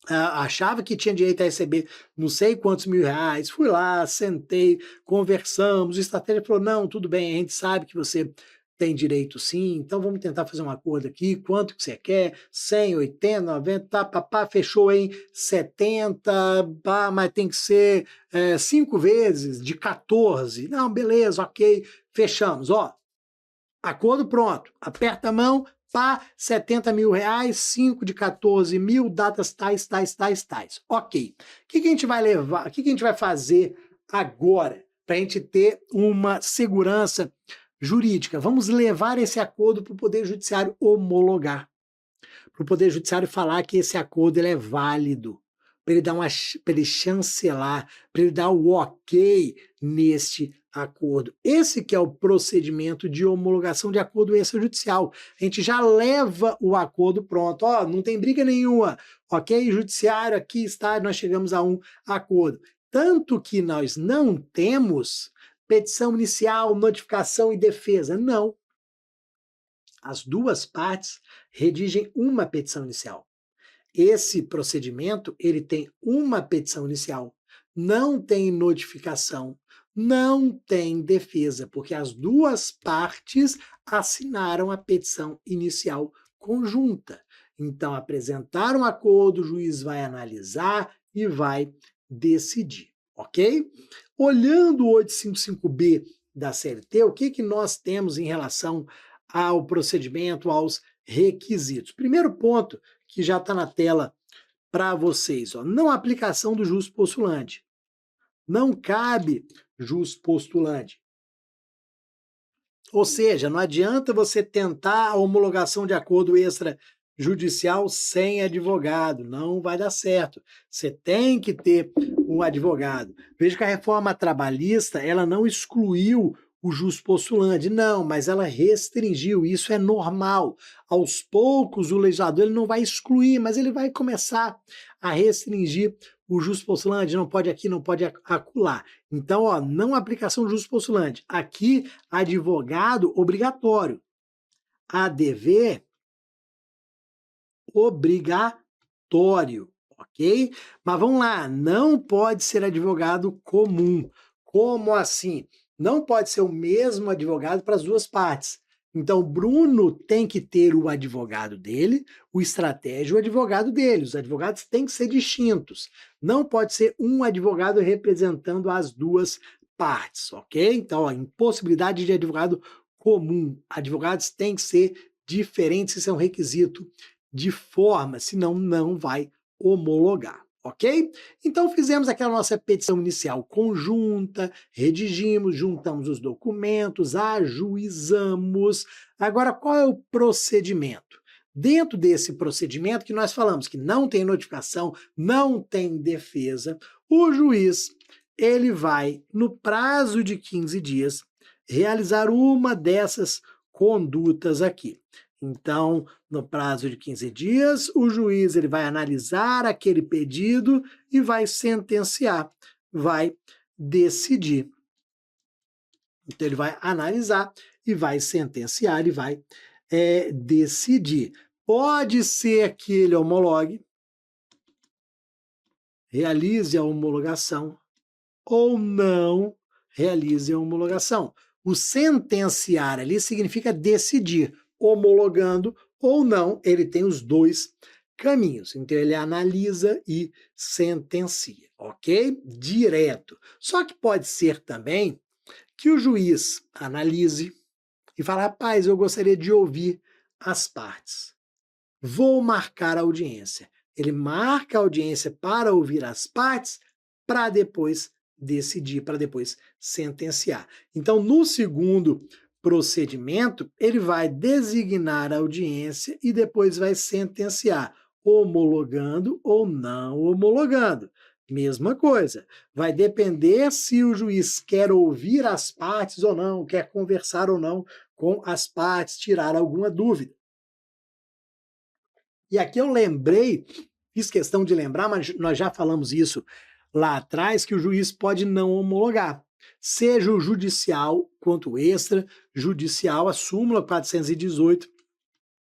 [SPEAKER 1] achava que tinha direito a receber não sei quantos R$1.000, fui lá, sentei, conversamos, o estratégia falou, não, tudo bem, a gente sabe que você tem direito sim, então vamos tentar fazer um acordo aqui, quanto que você quer, 100, 80, 90, tá, papá, fechou em 70, pá, mas tem que ser 5 vezes, de 14, não, beleza, ok, fechamos, ó, acordo pronto, aperta a mão, pá, R$70 mil, 5 de 14 mil, datas tais. Ok. O que a gente vai levar, o que a gente vai fazer agora para a gente ter uma segurança jurídica? Vamos levar esse acordo para o Poder Judiciário homologar. Para o Poder Judiciário falar que esse acordo ele é válido, para ele chancelar, para ele dar o ok neste acordo. Esse que é o procedimento de homologação de acordo extrajudicial. A gente já leva o acordo pronto. Ó, não tem briga nenhuma. Ok, judiciário, aqui está, nós chegamos a um acordo. Tanto que nós não temos petição inicial, notificação e defesa. Não. As duas partes redigem uma petição inicial. Esse procedimento, ele tem uma petição inicial, não tem notificação, não tem defesa, porque as duas partes assinaram a petição inicial conjunta. Então, apresentaram um acordo, o juiz vai analisar e vai decidir, ok? Olhando o 855B da CLT, o que nós temos em relação ao procedimento, aos requisitos? Primeiro ponto, que já está na tela para vocês, ó, não aplicação do jus postulante. Não cabe jus postulante. Ou seja, não adianta você tentar a homologação de acordo extrajudicial judicial sem advogado, não vai dar certo. Você tem que ter um advogado. Veja que a reforma trabalhista, ela não excluiu o jus postulante, não, mas ela restringiu, isso é normal. Aos poucos, o legislador ele não vai excluir, mas ele vai começar a restringir o jus postulante, não pode aqui, não pode acolá. Então, ó, não aplicação do jus postulante. Aqui, advogado obrigatório. ADV obrigatório, ok? Mas vamos lá, não pode ser advogado comum. Como assim? Não pode ser o mesmo advogado para as duas partes. Então, o Bruno tem que ter o advogado dele, o Estratégia, o advogado dele. Os advogados têm que ser distintos. Não pode ser um advogado representando as duas partes, ok? Então, ó, impossibilidade de advogado comum. Advogados têm que ser diferentes, isso é um requisito de forma, senão não vai homologar, ok? Então fizemos aquela nossa petição inicial conjunta, redigimos, juntamos os documentos, ajuizamos. Agora, qual é o procedimento? Dentro desse procedimento que nós falamos que não tem notificação, não tem defesa, o juiz ele vai, no prazo de 15 dias, realizar uma dessas condutas aqui. Então, no prazo de 15 dias, o juiz ele vai analisar aquele pedido e vai sentenciar, vai decidir. Então, ele vai analisar e vai sentenciar e vai decidir. Pode ser que ele homologue, realize a homologação, ou não realize a homologação. O sentenciar ali significa decidir, homologando ou não, ele tem os dois caminhos. Então, ele analisa e sentencia, ok? Direto. Só que pode ser também que o juiz analise e fale, rapaz, eu gostaria de ouvir as partes. Vou marcar a audiência. Ele marca a audiência para ouvir as partes, para depois decidir, para depois sentenciar. Então, no segundo procedimento, ele vai designar a audiência e depois vai sentenciar, homologando ou não homologando. Mesma coisa, vai depender se o juiz quer ouvir as partes ou não, quer conversar ou não com as partes, tirar alguma dúvida. E aqui eu lembrei, fiz questão de lembrar, mas nós já falamos isso lá atrás, que o juiz pode não homologar. Seja o judicial quanto o extrajudicial, a súmula 418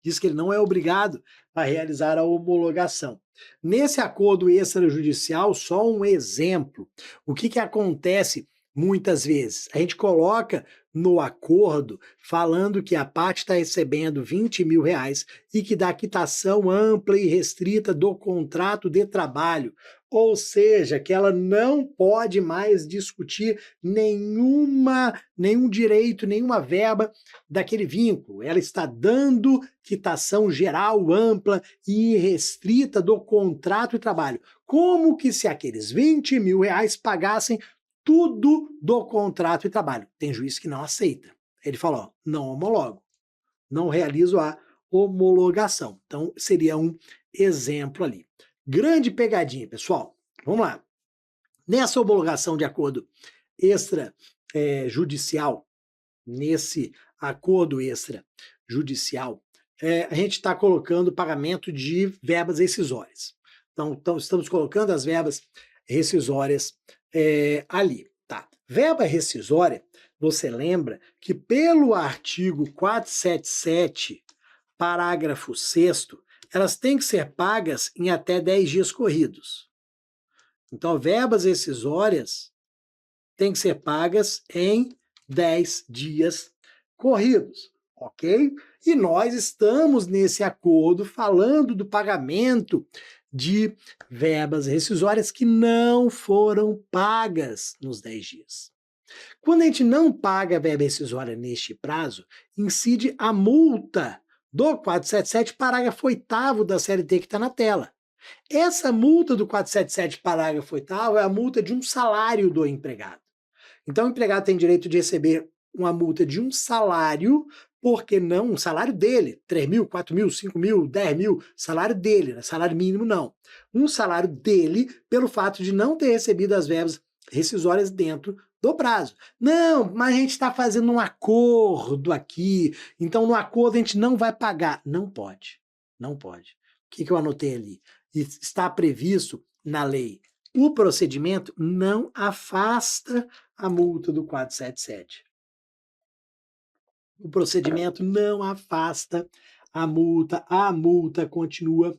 [SPEAKER 1] diz que ele não é obrigado a realizar a homologação. Nesse acordo extrajudicial, só um exemplo. O que acontece muitas vezes? A gente coloca no acordo falando que a parte está recebendo R$20 mil e que da quitação ampla e restrita do contrato de trabalho, ou seja, que ela não pode mais discutir nenhum direito, nenhuma verba daquele vínculo. Ela está dando quitação geral, ampla e restrita do contrato de trabalho. Como que se aqueles R$20 mil pagassem tudo do contrato de trabalho? Tem juiz que não aceita. Ele fala, ó, não homologo, não realizo a homologação. Então, seria um exemplo ali. Grande pegadinha, pessoal. Vamos lá. Nessa homologação de acordo extrajudicial, nesse acordo extrajudicial, a gente está colocando pagamento de verbas rescisórias. Então, estamos colocando as verbas rescisórias ali. Tá. Verba rescisória, você lembra que pelo artigo 477, parágrafo 6º, elas têm que ser pagas em até 10 dias corridos. Então, verbas rescisórias têm que ser pagas em 10 dias corridos, ok? E nós estamos nesse acordo falando do pagamento de verbas rescisórias que não foram pagas nos 10 dias. Quando a gente não paga a verba rescisória neste prazo, incide a multa do 477, parágrafo 8º da CLT que está na tela. Essa multa do 477, parágrafo 8º, é a multa de um salário do empregado. Então, o empregado tem direito de receber uma multa de um salário Por que não um salário dele? 3 mil, 4 mil, 5 mil, 10 mil, salário dele, né? Salário mínimo não. Um salário dele pelo fato de não ter recebido as verbas rescisórias dentro do prazo. Não, mas a gente está fazendo um acordo aqui, então no acordo a gente não vai pagar. Não pode, não pode. O que eu anotei ali? Está previsto na lei. O procedimento não afasta a multa do 477. O procedimento não afasta a multa continua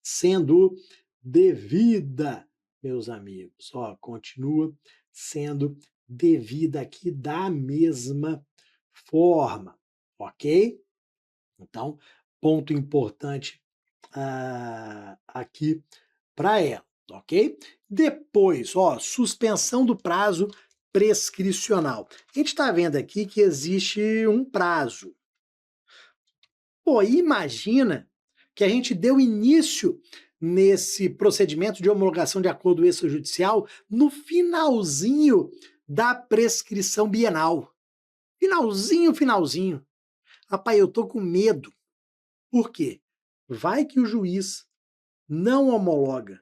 [SPEAKER 1] sendo devida, meus amigos. Ó, continua sendo devida aqui da mesma forma, ok? Então, ponto importante aqui para ela, ok? Depois, ó, suspensão do prazo prescricional. A gente está vendo aqui que existe um prazo. Pô, imagina que a gente deu início nesse procedimento de homologação de acordo extrajudicial no finalzinho da prescrição bienal. Finalzinho. Rapaz, eu tô com medo. Por quê? Vai que o juiz não homologa.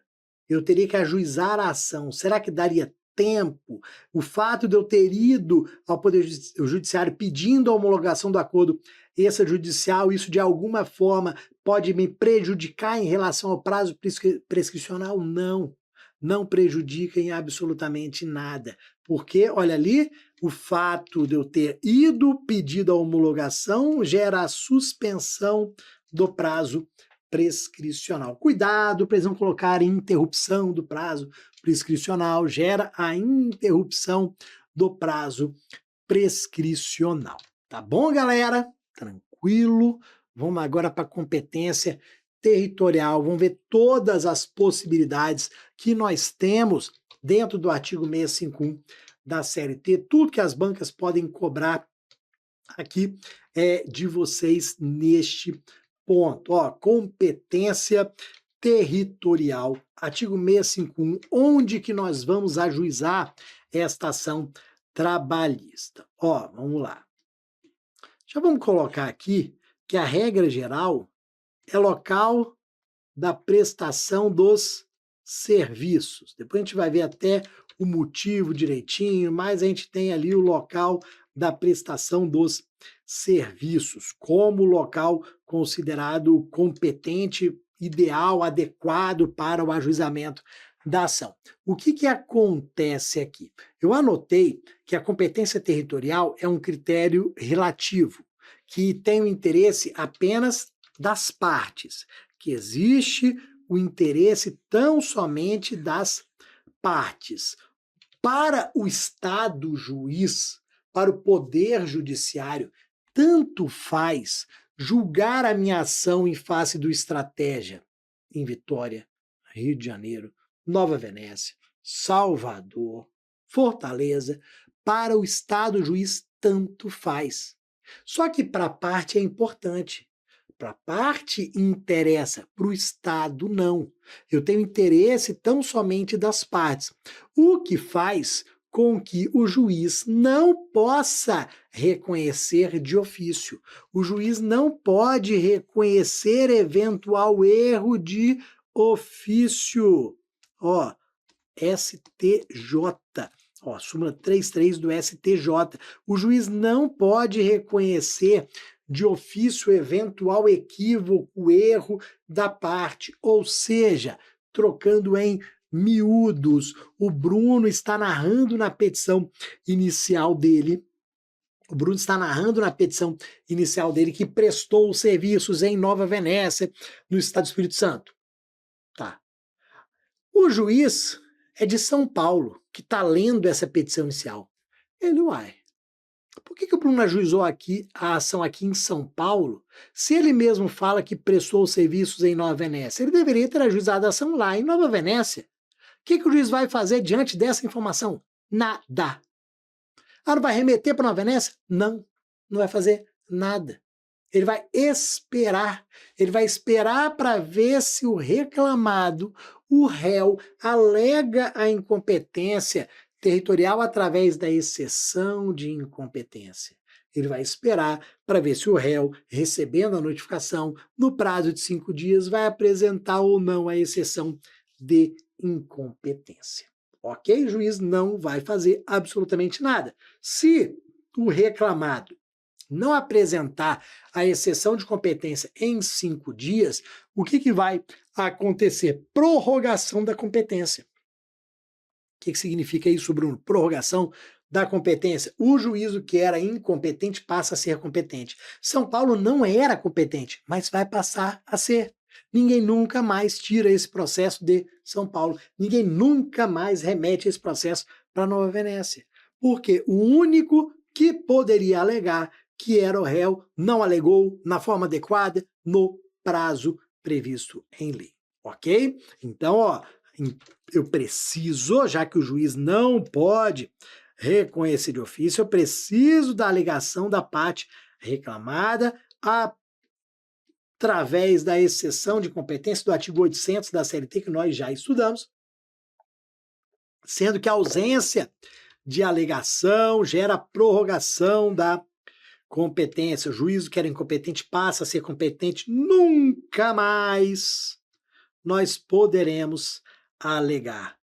[SPEAKER 1] Eu teria que ajuizar a ação. Será que daria tempo? O fato de eu ter ido ao Poder Judiciário pedindo a homologação do acordo extrajudicial, isso de alguma forma pode me prejudicar em relação ao prazo prescricional? Não. Não prejudica em absolutamente nada. Porque, olha ali, o fato de eu ter ido pedido a homologação gera a suspensão do prazo prescricional. Cuidado para eles não colocarem interrupção do prazo prescricional, gera a interrupção do prazo prescricional. Tá bom, galera? Tranquilo. Vamos agora para a competência territorial. Vamos ver todas as possibilidades que nós temos dentro do artigo 651 da CLT, tudo que as bancas podem cobrar aqui de vocês neste ponto. Ó, competência territorial, artigo 651, onde que nós vamos ajuizar esta ação trabalhista? Ó, vamos lá. Já vamos colocar aqui que a regra geral é local da prestação dos serviços. Depois a gente vai ver até o motivo direitinho, mas a gente tem ali o local da prestação dos serviços como local considerado competente, ideal, adequado para o ajuizamento da ação. O que acontece aqui? Eu anotei que a competência territorial é um critério relativo, que tem o interesse apenas das partes, que existe o interesse tão somente das partes. Para o Estado juiz, para o Poder Judiciário, tanto faz julgar a minha ação em face do Estratégia em Vitória, Rio de Janeiro, Nova Venécia, Salvador, Fortaleza, para o Estado juiz tanto faz. Só que para a parte é importante. Para a parte interessa, para o Estado não. Eu tenho interesse tão somente das partes. O que faz com que o juiz não possa reconhecer de ofício. O juiz não pode reconhecer eventual erro de ofício. Ó, STJ. Ó, súmula 33 do STJ. O juiz não pode reconhecer de ofício eventual equívoco, erro da parte. Ou seja, trocando em miúdos, o Bruno está narrando na petição inicial dele, que prestou os serviços em Nova Venécia, no estado do Espírito Santo. Tá. O juiz é de São Paulo, que está lendo essa petição inicial. Ele, por que o Bruno ajuizou aqui a ação aqui em São Paulo, se ele mesmo fala que prestou os serviços em Nova Venécia? Ele deveria ter ajuizado a ação lá em Nova Venécia. O que o juiz vai fazer diante dessa informação? Nada. Não vai remeter para Nova Venécia? Não vai fazer nada. Ele vai esperar para ver se o reclamado, o réu, alega a incompetência territorial através da exceção de incompetência. ele vai esperar para ver se o réu, recebendo a notificação, no prazo de 5 dias, vai apresentar ou não a exceção de incompetência. Ok? O juiz não vai fazer absolutamente nada. Se o reclamado não apresentar a exceção de competência em 5 dias, o que vai acontecer? Prorrogação da competência. O que significa isso, Bruno? Prorrogação da competência. O juízo que era incompetente passa a ser competente. São Paulo não era competente, mas vai passar a ser. Ninguém nunca mais tira esse processo de São Paulo. Ninguém nunca mais remete esse processo para Nova Venécia. Porque o único que poderia alegar que era o réu não alegou na forma adequada no prazo previsto em lei. Ok? Então, ó, eu preciso, já que o juiz não pode reconhecer de ofício, eu preciso da alegação da parte reclamada através da exceção de competência do artigo 800 da CLT, que nós já estudamos, sendo que a ausência de alegação gera prorrogação da competência. O juízo que era incompetente passa a ser competente. Nunca mais nós poderemos alegar.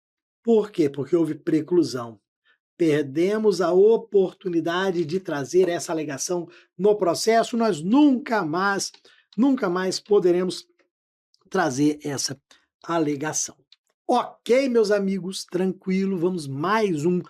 [SPEAKER 1] Por quê? Porque houve preclusão. Perdemos a oportunidade de trazer essa alegação no processo, nós nunca mais poderemos trazer essa alegação. Ok, meus amigos, tranquilo, vamos mais um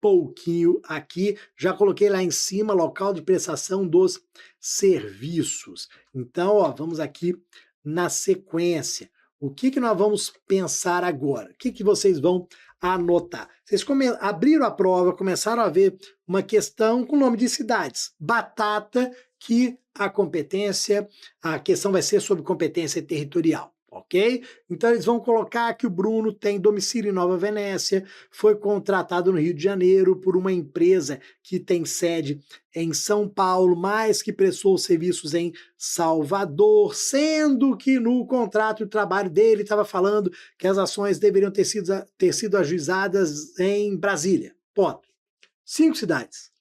[SPEAKER 1] pouquinho aqui. Já coloquei lá em cima local de prestação dos serviços. Então, ó, vamos aqui na sequência. O que nós vamos pensar agora? O que vocês vão anotar? Vocês abriram a prova, começaram a ver uma questão com nome de cidades. Batata, que a questão vai ser sobre competência territorial. Ok? Então eles vão colocar que o Bruno tem domicílio em Nova Venécia, foi contratado no Rio de Janeiro por uma empresa que tem sede em São Paulo, mas que prestou serviços em Salvador, sendo que no contrato de trabalho dele estava falando que as ações deveriam ter sido ajuizadas em Brasília. Ponto. 5 cidades.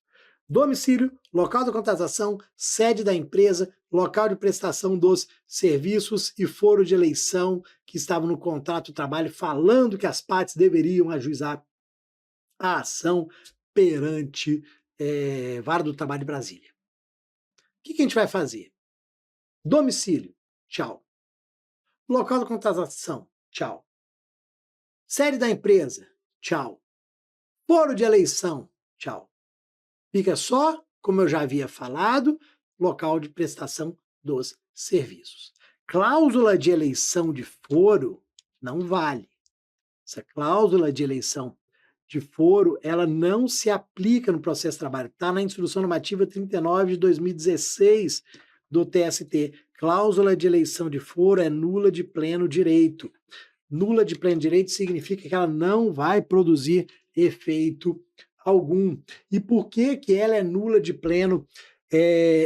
[SPEAKER 1] Domicílio, local da contratação, sede da empresa, local de prestação dos serviços e foro de eleição que estava no contrato de trabalho falando que as partes deveriam ajuizar a ação perante Vara do Trabalho de Brasília. O que a gente vai fazer? Domicílio, tchau. Local da contratação, tchau. Sede da empresa, tchau. Foro de eleição, tchau. Fica só, como eu já havia falado, local de prestação dos serviços. Cláusula de eleição de foro não vale. Essa cláusula de eleição de foro, ela não se aplica no processo de trabalho. Está na Instrução Normativa 39 de 2016 do TST. Cláusula de eleição de foro é nula de pleno direito. Nula de pleno direito significa que ela não vai produzir efeito algum. E por que ela é nula de pleno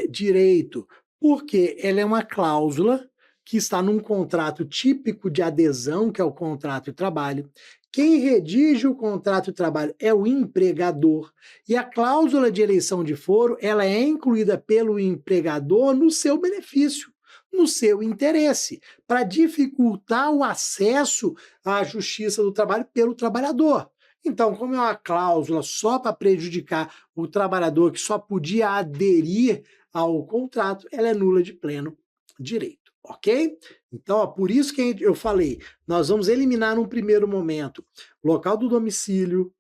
[SPEAKER 1] direito? Porque ela é uma cláusula que está num contrato típico de adesão, que é o contrato de trabalho. Quem redige o contrato de trabalho é o empregador. E a cláusula de eleição de foro, ela é incluída pelo empregador no seu benefício, no seu interesse, para dificultar o acesso à justiça do trabalho pelo trabalhador. Então, como é uma cláusula só para prejudicar o trabalhador que só podia aderir ao contrato, ela é nula de pleno direito, ok? Então, ó, por isso que eu falei, nós vamos eliminar num primeiro momento local do domicílio,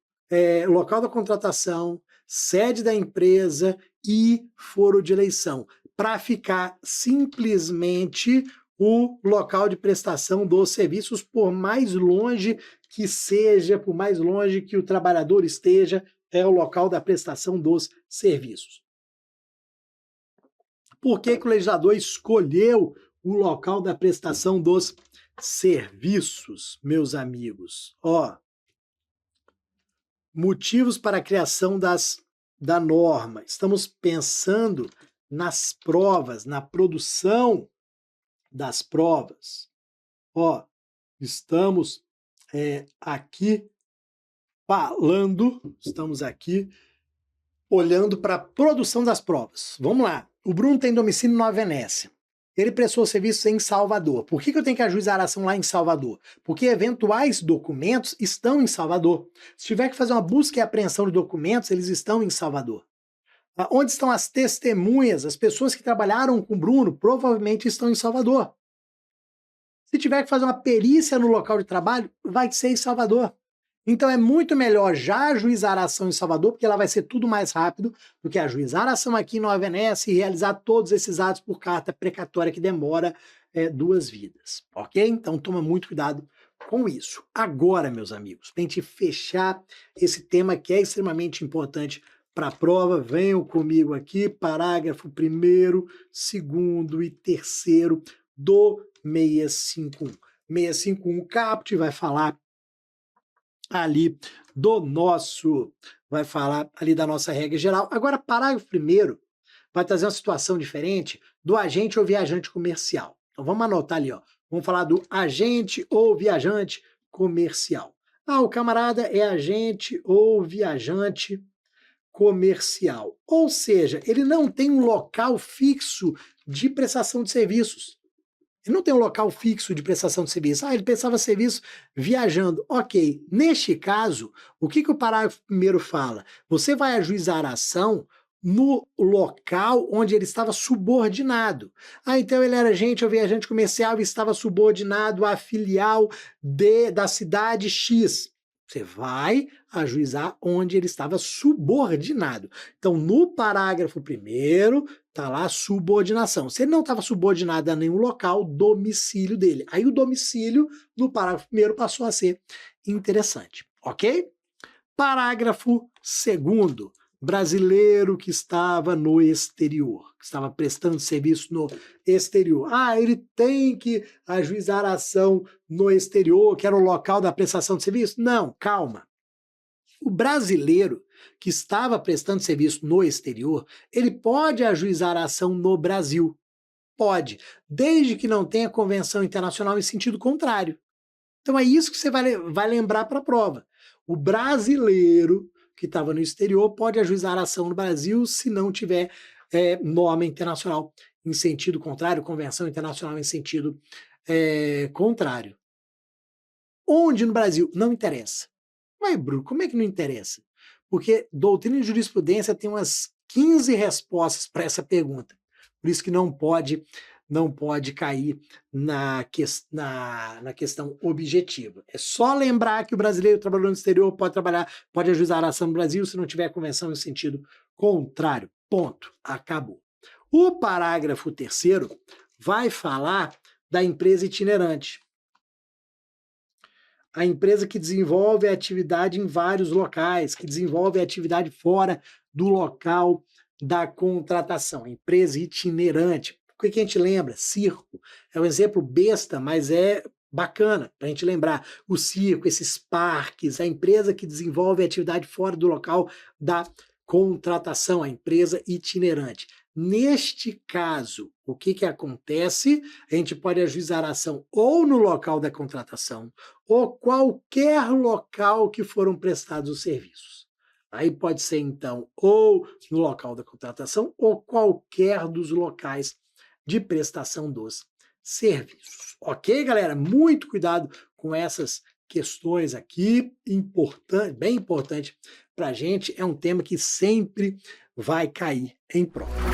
[SPEAKER 1] local da contratação, sede da empresa e foro de eleição, para ficar simplesmente o local de prestação dos serviços, por mais longe que seja, por mais longe que o trabalhador esteja, é o local da prestação dos serviços. Por que o legislador escolheu o local da prestação dos serviços, meus amigos? Ó, motivos para a criação da norma. Estamos pensando nas provas, na produção das provas. Ó, estamos estamos aqui olhando para a produção das provas. Vamos lá. O Bruno tem domicílio em Nova Venécia. Ele prestou serviços em Salvador. Por que eu tenho que ajuizar a ação lá em Salvador? Porque eventuais documentos estão em Salvador. Se tiver que fazer uma busca e apreensão de documentos, eles estão em Salvador. Onde estão as testemunhas, as pessoas que trabalharam com o Bruno, provavelmente estão em Salvador. Se tiver que fazer uma perícia no local de trabalho, vai ser em Salvador. Então é muito melhor já ajuizar a ação em Salvador, porque ela vai ser tudo mais rápido do que ajuizar a ação aqui em Nova Venécia e realizar todos esses atos por carta precatória que demora 2 vidas, ok? Então toma muito cuidado com isso. Agora, meus amigos, para a gente fechar esse tema que é extremamente importante para a prova, venham comigo aqui, parágrafo 1º, 2º e 3º do 651. 651 caput vai falar ali vai falar ali da nossa regra geral. Agora, parágrafo 1º vai trazer uma situação diferente do agente ou viajante comercial. Então vamos anotar ali, ó. Vamos falar do agente ou viajante comercial. O camarada é agente ou viajante comercial. Ou seja, ele não tem um local fixo de prestação de serviços. Ele não tem um local fixo de prestação de serviço. Ele prestava serviço viajando. Ok. Neste caso, o que o parágrafo 1º fala? Você vai ajuizar a ação no local onde ele estava subordinado. Então ele era agente ou viajante comercial e estava subordinado à filial da cidade X. Você vai ajuizar onde ele estava subordinado. Então, no parágrafo 1º, está lá subordinação. Se ele não estava subordinado a nenhum local, domicílio dele. Aí o domicílio, no parágrafo 1º, passou a ser interessante. Ok? Parágrafo 2º. Brasileiro que estava no exterior, que estava prestando serviço no exterior. Ele tem que ajuizar a ação no exterior, que era o local da prestação de serviço? Não, calma. O brasileiro que estava prestando serviço no exterior, ele pode ajuizar a ação no Brasil. Pode, desde que não tenha convenção internacional em sentido contrário. Então é isso que você vai lembrar para a prova. O brasileiro que estava no exterior pode ajuizar a ação no Brasil se não tiver norma internacional em sentido contrário, convenção internacional em sentido contrário. Onde no Brasil? Não interessa. Mas, Bruno, como é que não interessa? Porque doutrina e jurisprudência tem umas 15 respostas para essa pergunta. Por isso que não pode cair na questão objetiva. É só lembrar que o brasileiro trabalhando no exterior pode ajuizar a ação no Brasil se não tiver convenção em sentido contrário. Ponto. Acabou. O parágrafo 3º vai falar da empresa itinerante. A empresa que desenvolve a atividade em vários locais, que desenvolve a atividade fora do local da contratação. Empresa itinerante. O que a gente lembra? Circo. É um exemplo besta, mas é bacana para a gente lembrar. O circo, esses parques, a empresa que desenvolve a atividade fora do local da contratação, a empresa itinerante. Neste caso, o que acontece? A gente pode ajuizar a ação ou no local da contratação, ou qualquer local que foram prestados os serviços. Aí pode ser, então, ou no local da contratação, ou qualquer dos locais de prestação dos serviços. Ok, galera? Muito cuidado com essas questões aqui, bem importante para a gente. É um tema que sempre vai cair em prova.